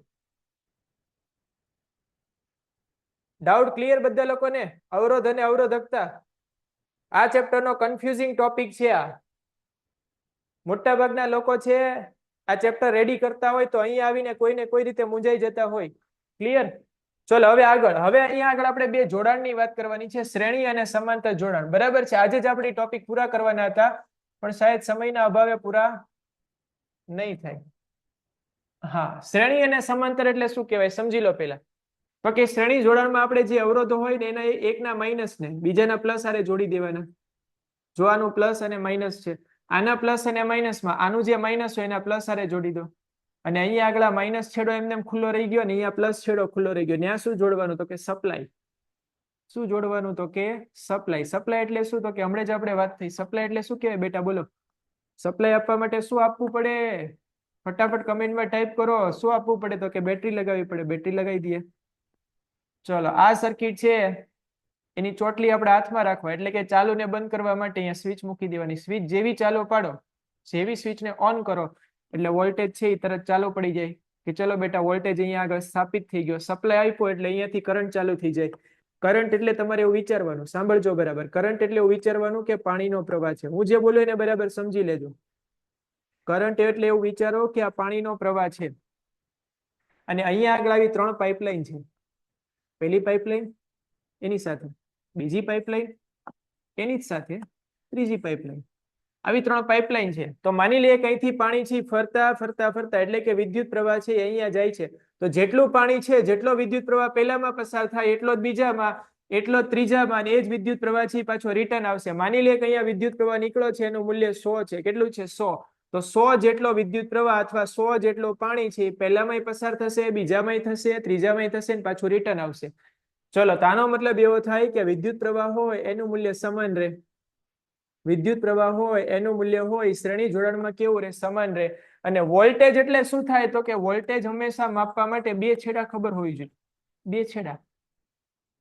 Doubt clear બધા લોકોને? અવરોધ અને અવરોધકતા આ ચેપ્ટરનો કન્ફ્યુઝિંગ ટોપિક છે. આ મોટા ભાગના લોકો છે આ ચેપ્ટર રેડી કરતા હોય તો અહીંયા આવીને કોઈને કોઈ રીતે મૂંઝાઈ જતા હોય. ક્લિયર? ચલો હવે આગળ. હવે અહીંયા આગળ આપણે બે જોડાણની વાત કરવાની છે, શ્રેણી અને સમાંતર જોડાણ. બરાબર છે? આજે જ આપણી ટોપિક પૂરા કરવાના હતા પણ શાયદ સમયના અભાવે પૂરા નહીં થાય. હા, શ્રેણી અને સમાંતર એટલે શું કહેવાય સમજી લો પેલા. તો કે શ્રેણી જોડાણમાં આપણે જે અવરોધો હોય ને એના એકના માઇનસ ને બીજાના પ્લસ આરે જોડી દેવાના. જો આનું પ્લસ અને માઇનસ છે, આના પ્લસ અને માઇનસમાં આનું જે માઇનસ હોય એના પ્લસ આરે જોડી દો. અને અહીંયા આગળ માઇનસ છેડો એમને ખુલ્લો રહી ગયો ને અહીંયા પ્લસ છેડો ખુલ્લો રહી ગયો. ત્યાં શું જોડવાનું? તો કે સપ્લાય. શું જોડવાનું? તો કે સપ્લાય. સપ્લાય એટલે શું? તો કે હમણાં જ આપણે વાત થઈ. સપ્લાય એટલે શું કહેવાય બેટા? બોલો. સપ્લાય આપવા માટે શું આપવું પડે? ફટાફટ કમેન્ટમાં ટાઈપ કરો શું આપવું પડે તો કે બેટરી લગાવવી પડે, બેટરી લગાવી દઈએ. ચલો આ સર્કિટ છે એની ચોટલી આપણે હાથમાં રાખવા એટલે કે ચાલુ ને બંધ કરવા માટે અહીંયા સ્વિચ મૂકી દેવાની. સ્વિચ જેવી ચાલુ પાડો, જેવી સ્વિચને ઓન કરો એટલે વોલ્ટેજ છે એ તરત ચાલુ પડી જાય કે ચલો બેટા વોલ્ટેજ અહીંયા આગળ સ્થાપિત થઈ ગયો. સપ્લાય આપ્યો એટલે અહીંયાથી કરંટ ચાલુ થઈ જાય. કરંટ એટલે તમારે એવું વિચારવાનું, સાંભળજો બરાબર, કરંટ એટલે એવું વિચારવાનું કે પાણીનો પ્રવાહ છે. હું જે બોલું એને બરાબર સમજી લેજો. કરંટ એટલે એવું વિચારો કે આ પાણીનો પ્રવાહ છે અને અહીંયા આગળ આવી 3 પાઇપલાઇન છે. પહેલી પાઇપલાઇન એની સાથે, બીજી પાઇપલાઇન એની જ સાથે, ત્રીજી પાઇપલાઇન, આવી 3 પાઇપલાઇન છે. તો માની લઈએ કે અહીંથી પાણી છે ફરતા ફરતા ફરતા એટલે કે વિદ્યુત પ્રવાહ છે અહીંયા જાય છે. તો જેટલું પાણી છે, જેટલો વિદ્યુત પ્રવાહ પહેલામાં પસાર થાય એટલો જ બીજામાં, એટલો જ ત્રીજામાં, અને એ જ વિદ્યુત પ્રવાહ છે પાછો રિટર્ન આવશે. માની લઈએ કે અહીંયા વિદ્યુત પ્રવાહ નીકળ્યો છે એનું મૂલ્ય 100 છે. કેટલું છે? 100. તો 100 જેટલો વિદ્યુત પ્રવાહ અથવા 100 જેટલો પાણી છે પહેલામાંય પસાર થશે, બીજામાંય થશે, ત્રીજામાંય થશે ને પાછું રિટર્ન આવશે. ચલો તો આનો મતલબ એવો થાય કે વિદ્યુત પ્રવાહ હોય એનું મૂલ્ય સમાન રહે. વિદ્યુત પ્રવાહ હોય એનું મૂલ્ય હોય શ્રેણી જોડાણમાં કેવું રહે? સમાન રહે. અને વોલ્ટેજ એટલે શું થાય તો કે વોલ્ટેજ હંમેશા માપવા માટે 2 છેડા ખબર હોવી જોઈએ. 2 છેડા.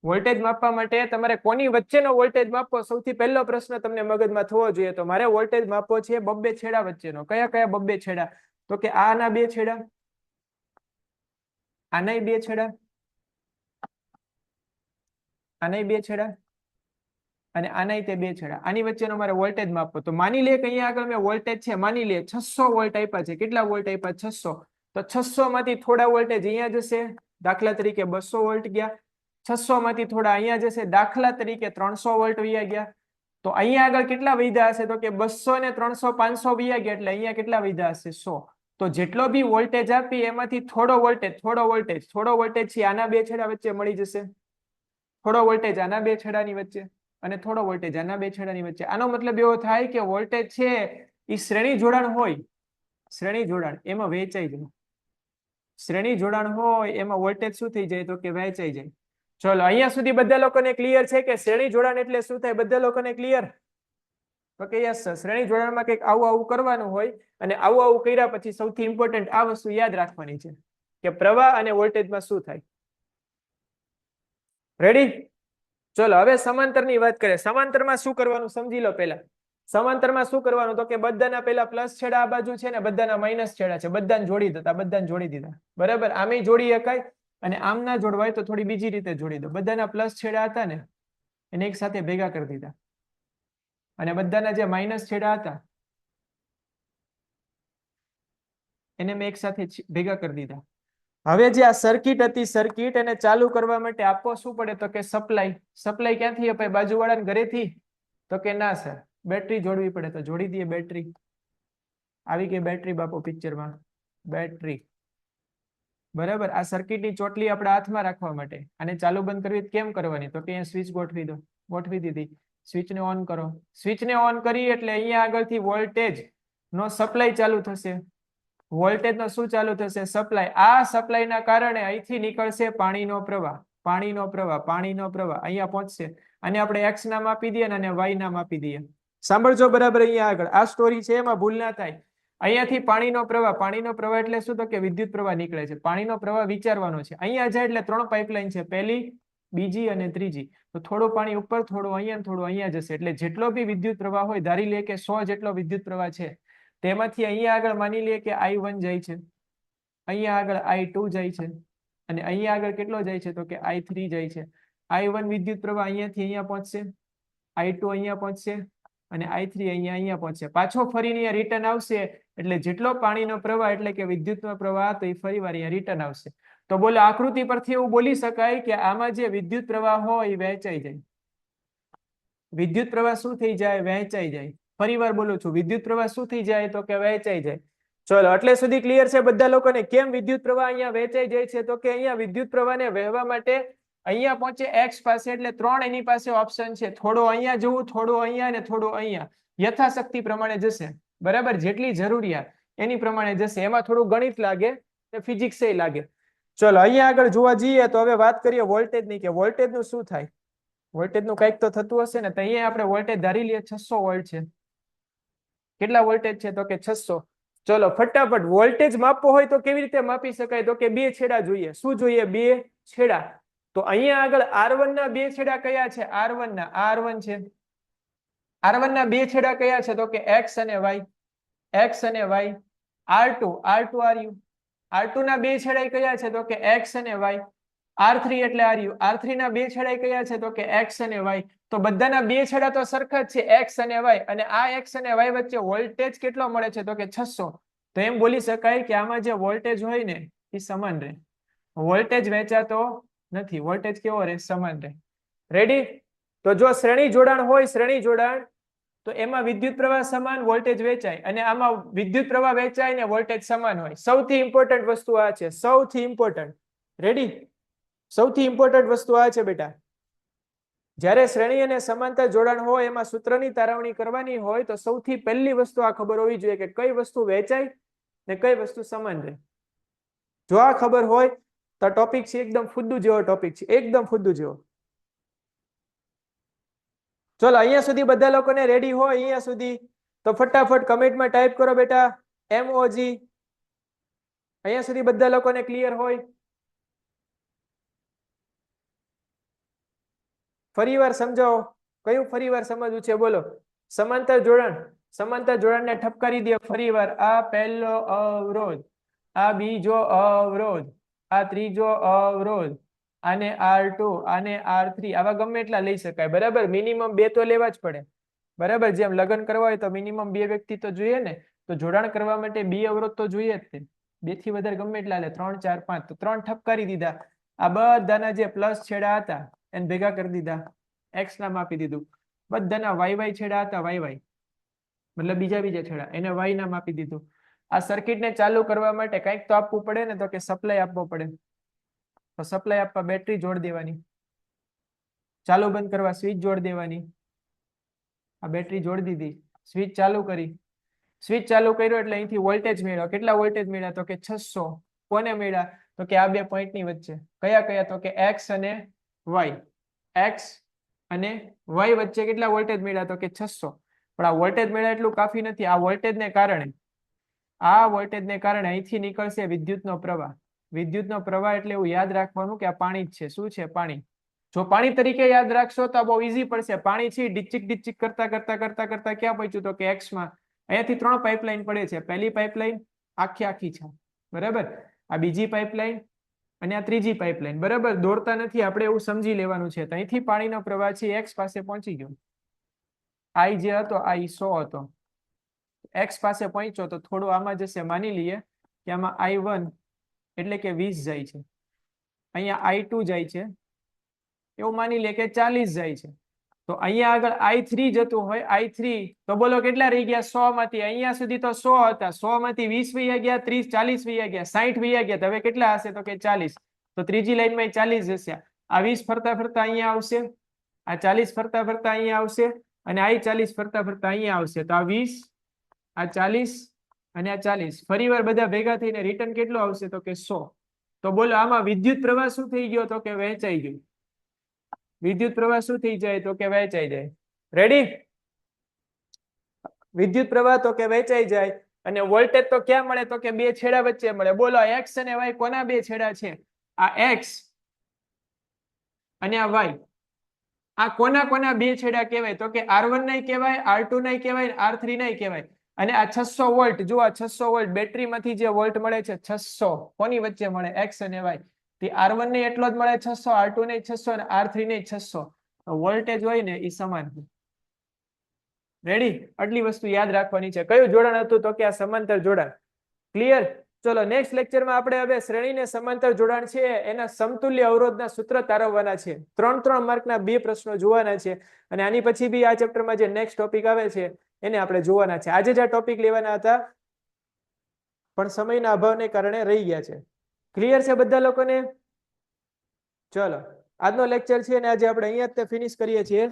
વોલ્ટેજ માપવા માટે તમારે કોની વચ્ચેનો વોલ્ટેજ માપવો સૌથી પહેલો પ્રશ્ન તમને મગજમાં થવો જોઈએ. તો મારે વોલ્ટેજ માપવો છે 2 છેડા વચ્ચેનો. કયા કયા 2 છેડા? તો કે આના 2 છેડા, આનાય 2 છેડા, આનાય 2 છેડા અને આનાય તે 2 છેડા. આની વચ્ચેનો મારે વોલ્ટેજ માપવો. તો માની લે કે અહીંયા આગળ મેં વોલ્ટેજ છે, માની લે 600 વોલ્ટ આપ્યા છે. કેટલા વોલ્ટ આપ્યા? 600. તો 600 માંથી થોડા વોલ્ટેજ અહીંયા જશે, દાખલા તરીકે 200 વોલ્ટ ગયા. 600 માંથી થોડા અહીંયા જશે, દાખલા તરીકે 300 વોલ્ટ વયા ગયા. તો અહીંયા આગળ કેટલા વધ્યા હશે? તો કે 200 ને 300 500 વયા ગયા એટલે અહીંયા કેટલા વધ્યા હશે? 100. તો જેટલો બી વોલ્ટેજ આપી એમાંથી થોડો વોલ્ટેજ છે આના 2 છેડા વચ્ચે મળી જશે, થોડો વોલ્ટેજ આના 2 છેડાની વચ્ચે અને થોડો વોલ્ટેજ આના 2 છેડાની વચ્ચે. આનો મતલબ એવો થાય કે વોલ્ટેજ છે એ શ્રેણી જોડાણ હોય, શ્રેણી જોડાણ એમાં વહેંચાઈ જાય. શ્રેણી જોડાણ હોય એમાં વોલ્ટેજ શું થઈ જાય? તો કે વહેંચાઈ જાય. ચલો અહીંયા સુધી બધા લોકોને ક્લિયર છે કે શ્રેણી જોડાણ એટલે શું થાય? બધા લોકોને ક્લિયર? તો કે યસ સર, શ્રેણી જોડાણમાં કંઈક આવું આવું કરવાનું હોય અને આવું આવું કર્યા પછી સૌથી ઇમ્પોર્ટન્ટ આ વસ્તુ યાદ રાખવાની છે કે પ્રવાહ અને વોલ્ટેજમાં શું થાય. રેડી? ચલો હવે સમાંતરની વાત કરીએ. સમાંતરમાં શું કરવાનું સમજી લો. પહેલા સમાંતરમાં શું કરવાનું તો કે બધાના પહેલા પ્લસ છેડા આ બાજુ છે ને બધાના માઇનસ છેડા છે. બધાને જોડી દીધા, બધાને જોડી દીધા. બરાબર? આમે જોડી શકાય અને આમ ના જોડવા હોય તો થોડી બીજી રીતે જોડી દો. બધાના પ્લસ છેડા હતા ને એને એક સાથે ભેગા કરી દીધા અને બધાના જે માઇનસ છેડા હતા એને મેં એક સાથે ભેગા કરી દીધા. હવે જે આ સર્કિટ હતી, સર્કિટ એને ચાલુ કરવા માટે આપવો શું પડે તો કે સપ્લાય. સપ્લાય ક્યાંથી અપાય? બાજુવાળાના ઘરેથી? તો કે ના સર, બેટરી જોડવી પડે. તો જોડી દઈએ બેટરી. આવી ગઈ બેટરી બાપુ પિક્ચરમાં, બેટરી. બરાબર? આ સર્કિટની ચોટલી આપણે હાથમાં રાખવા માટે આને ચાલુ બંધ કરવી કેમ કરવાની? તો કે અહીંયા સ્વિચ ગોઠવી દો. ગોઠવી દીધી. સ્વિચને ઓન કરો. સ્વિચને ઓન કરી એટલે અહીંયા આગળથી વોલ્ટેજ નો સપ્લાય ચાલુ થશે. વોલ્ટેજ નો શું ચાલુ થશે? સપ્લાય. આ સપ્લાયના કારણે અહીંથી નીકળશે પાણીનો પ્રવાહ, પાણીનો પ્રવાહ, પાણીનો પ્રવાહ અહીંયા પહોંચશે. અને આપણે એક્સ નામ આપી દઈએ અને વાય નામ આપી દઈએ. સાંભળજો બરાબર, અહીંયા આગળ આ સ્ટોરી છે એમાં ભૂલ ના થાય. અહીંયાથી પાણીનો પ્રવાહ, પાણીનો પ્રવાહ એટલે શું તો કે વિદ્યુત પ્રવાહ નીકળે છે. પાણીનો પ્રવાહ વિચારવાનો છે. અહીંયા જાય એટલે 3 પાઇપલાઇન છે, પહેલી, બીજી અને ત્રીજી. તો થોડું પાણી ઉપર, થોડું અહીંયા, થોડું અહીંયા જશે. એટલે જેટલો બી વિદ્યુત પ્રવાહ હોય, ધારી લે કે 100 જેટલો વિદ્યુત પ્રવાહ છે, તેમાંથી અહીંયા આગળ માની લઈએ કે I1 જાય છે, અહીંયા આગળ I2 જાય છે અને અહીંયા આગળ કેટલો જાય છે તો કે I3 જાય છે. I1 વિદ્યુત પ્રવાહ અહીંયાથી અહીંયા પહોંચશે, I2 અહીંયા પહોંચશે અને I3 અહીંયા પહોંચશે. પાછો ફરીને અહીંયા રિટર્ન આવશે. એટલે જેટલો પાણીનો પ્રવાહ એટલે કે વિદ્યુતનો પ્રવાહ તો એ ફરીવાર અહીંયા રિટર્ન આવશે. તો બોલો આકૃતિ પરથી એવું બોલી શકાય કે આમાં જે વિદ્યુત પ્રવાહ હોય એ વહેંચાઈ જાય. વિદ્યુત પ્રવાહ શું થઈ જાય? વહેંચાઈ જાય. ફરીવાર બોલું છું, વિદ્યુત પ્રવાહ શું થઈ જાય તો કે વહેંચાઈ જાય. ચલો એટલે સુધી ક્લિયર છે બધા લોકોને? કેમ વિદ્યુત પ્રવાહ અહીંયા વહેંચાઈ જાય છે તો કે અહીંયા વિદ્યુત પ્રવાહને વહેવા માટે અહીંયા પહોંચે એક્સ પાસે એટલે 3 એની પાસે ઓપ્શન છે. થોડો અહીંયા જવું, થોડો અહીંયા અને થોડો અહીંયા, યથાશક્તિ પ્રમાણે જશે. બરાબર? જેટલી જરૂરિયાત એની પ્રમાણે જશે. એમાં થોડું ગણિત લાગે, ફિઝિક્સ એ લાગે. ચલો અહીંયા આગળ જોવા જઈએ તો હવે વાત કરીએ વોલ્ટેજની કે વોલ્ટેજનું શું થાય. વોલ્ટેજનું કંઈક તો થતું હશે ને. તો અહીંયા આપણે વોલ્ટેજ ધારી લઈએ 600 વોલ્ટ છે. કેટલા વોલ્ટેજ છે તો કે 600. ચલો ફટાફટ વોલ્ટેજ માપવો હોય તો કેવી રીતે માપી શકાય તો કે બે છેડા જોઈએ શું જોઈએ બે છેડા તો અહીંયા આગળ R1 ના બે છેડા કયા છે R1 ના R1 છે R1 ના બે છેડા કયા છે તો કે x અને y R2 RU R2 ના બે છેડા કયા છે તો કે x અને y R3 એટલે RU R3 ના બે છેડા કયા છે તો કે x અને y તો બધાના બે છેડા તો સરખા જ છે x અને y અને આ x અને y વચ્ચે વોલ્ટેજ કેટલો મળે છે તો કે 600 તો એમ બોલી શકાય કે આમાં જે વોલ્ટેજ હોય ને એ સમાન રહે વોલ્ટેજ વહેંચાતો નથી વોલ્ટેજ કેવો રહે સમાન રહે રેડી તો જો શ્રેણી જોડાણ હોય શ્રેણી જોડાણ તો એમાં વિદ્યુત પ્રવાહ સમાન વોલ્ટેજ વેચાય અને આમાં વિદ્યુત પ્રવાહ વેચાય ને વોલ્ટેજ સમાન હોય સૌથી ઇમ્પોર્ટન્ટ વસ્તુ આ છે સૌથી ઇમ્પોર્ટન્ટ રેડી સૌથી ઇમ્પોર્ટન્ટ વસ્તુ આ છે બેટા જ્યારે શ્રેણી અને સમાંતર જોડાણ હોય એમાં સૂત્રની તારવણી કરવાની હોય તો સૌથી પહેલી વસ્તુ આ ખબર હોવી જોઈએ કે કઈ વસ્તુ વેચાય ને કઈ વસ્તુ સમાન રહે જો આ ખબર હોય તો ટોપિક છે એકદમ ફુદ્દુ જેવો ટોપિક છે એકદમ ફુદ્દુ જેવો ચલો અહીંયા સુધી બધા લોકોને રેડી હોય અહીંયા સુધી તો ફટાફટ કમેન્ટમાં ટાઈપ કરો બેટા MOG અહીંયા સુધી બધા લોકોને ક્લિયર હોય ફરીવાર સમજાવો કયું ફરીવાર સમજવું છે બોલો સમાંતર જોડાણને ઠપકારી દે ફરીવાર આ પહેલો અવરોધ આ બીજો અવરોધ આ ત્રીજો અવરોધ આને R2 આને R3 આવા ગમે એટલા લઈ શકાય બરાબર મિનિમમ બે તો લેવા જ પડે બરાબર જેમ લગ્ન કરવા હોય તો મિનિમમ બે વ્યક્તિ તો જોઈએ ને તો જોડાણ કરવા માટે બે અવરોધ તો જોઈએ જ તે બે થી વધારે ગમે એટલા લે 3 4 5 તો 3 ઠપકારી દીધા આ બધાના જે પ્લસ છેડા હતા એને ભેગા કરી દીધા x નામ આપી દીધું બધાના y છેડા હતા y મતલબ બીજા છેડા એને y નામ આપી દીધું આ સર્કિટને ચાલુ કરવા માટે કંઈક તો આપવું પડે ને તો કે સપ્લાય આપવો પડે તો સપ્લાય આપવા બેટરી જોડી દેવાની ચાલુ બંધ કરવા સ્વિચ જોડી દેવાની આ બેટરી જોડી દીધી સ્વિચ ચાલુ કરી સ્વિચ ચાલુ કર્યો એટલે અહીંથી વોલ્ટેજ મેળવ્યો કેટલા વોલ્ટેજ મળ્યા તો કે 600 કોને મળ્યા તો કે આ બે પોઈન્ટ ની વચ્ચે કયા તો કે x અને y વચ્ચે કેટલા વોલ્ટેજ મળ્યા તો કે 600 પણ આ વોલ્ટેજ મળ્યા એટલું કાફી નથી આ વોલ્ટેજને કારણે અહીંથી નીકળશે વિદ્યુતનો પ્રવાહ એટલે એવું યાદ રાખવાનું કે આ પાણી જ છે શું છે પાણી જો પાણી તરીકે યાદ રાખશો તો બહુ ઈઝી પડશે પાણી છે ડિચિક કરતા ક્યાં પહોંચ્યું તો કે x માં અહીંયાથી 3 પાઇપલાઇન પડે છે પહેલી પાઇપલાઇન આખી છે બરાબર આ બીજી પાઇપલાઇન અને આ ત્રીજી પાઇપલાઇન બરાબર દોરતા નથી આપણે એવું સમજી લેવાનું છે તો અહીંથી પાણીનો પ્રવાહ છે x પાસે પહોંચી ગયો I જે હતો આ 100 હતો x પાસે પહોંચ્યો તો થોડું આમાં જશે માની લઈએ કે આમાં I1 એટલે કે 20 જાય છે અહીંયા I2 જાય છે એવું માની લે કે 40 જાય છે તો અહીંયા આગળ I3 જતું હોય I3 તો બોલો કેટલા રહી ગયા 100 માંથી અહીંયા સુધી તો 100 હતા 100 માંથી 20 વયા ગયા 30 40 વયા ગયા 60 વયા ગયા તો હવે કેટલા હશે તો કે 40 તો ત્રીજી લાઈનમાં 40 જશે આ 20 ફરતા અહીંયા આવશે આ 40 ફરતા અહીંયા આવશે અને આ 40 ફરતા અહીંયા આવશે તો આ 20 આ 40 અને આ 40 ફરીવાર બધા ભેગા થઈને રિટર્ન કેટલો આવશે તો કે 100 તો બોલો આમાં વિદ્યુત પ્રવાહ શું થઈ ગયો તો કે વહેંચાઈ ગયું વિદ્યુત પ્રવાહ શું થઈ જાય તો કે વહેંચાઈ જાય રેડી વિદ્યુત પ્રવાહ તો કે વહેંચાઈ જાય અને વોલ્ટેજ તો ક્યાં મળે તો કે બે છેડા વચ્ચે મળે બોલો x અને y કોના બે છેડા છે આ x અને આ y આ કોના બે છેડા કહેવાય તો કે R1 નહીં કહેવાય R2 નહીં કહેવાય R3 નહીં કહેવાય અને આ 600 વોલ્ટ જો આ 600 વોલ્ટ બેટરીમાંથી જે વોલ્ટ મળે છે 600 કોની વચ્ચે મળે x અને y તે R1 ને એટલો જ મળે 600 R2 ને 600 અને R3 ને 600 વોલ્ટેજ હોય ને એ સમાન રેડી આટલી વસ્તુ યાદ રાખવાની છે કયું જોડાણ હતું તો કે આ સમાંતર જોડાણ ક્લિયર ચલો નેક્સ્ટ લેક્ચરમાં આપણે હવે શ્રેણી ને સમાંતર જોડાણ છે એના સમતુલ્ય અવરોધના સૂત્ર તારવવાના છે 3 માર્કના બે પ્રશ્નો જોવાના છે અને આની પછી બી આ ચેપ્ટરમાં જે નેક્સ્ટ ટોપિક આવે છે એને આપણે જોવાના છે આજે જ આ ટોપિક લેવાના હતા પણ સમયના અભાવને કારણે રહી ગયા છે ક્લિયર છે બધા લોકોને ચલો આજનો લેક્ચર છે અને આજે આપણે અહીંયા જ ફિનિશ કરીએ છીએ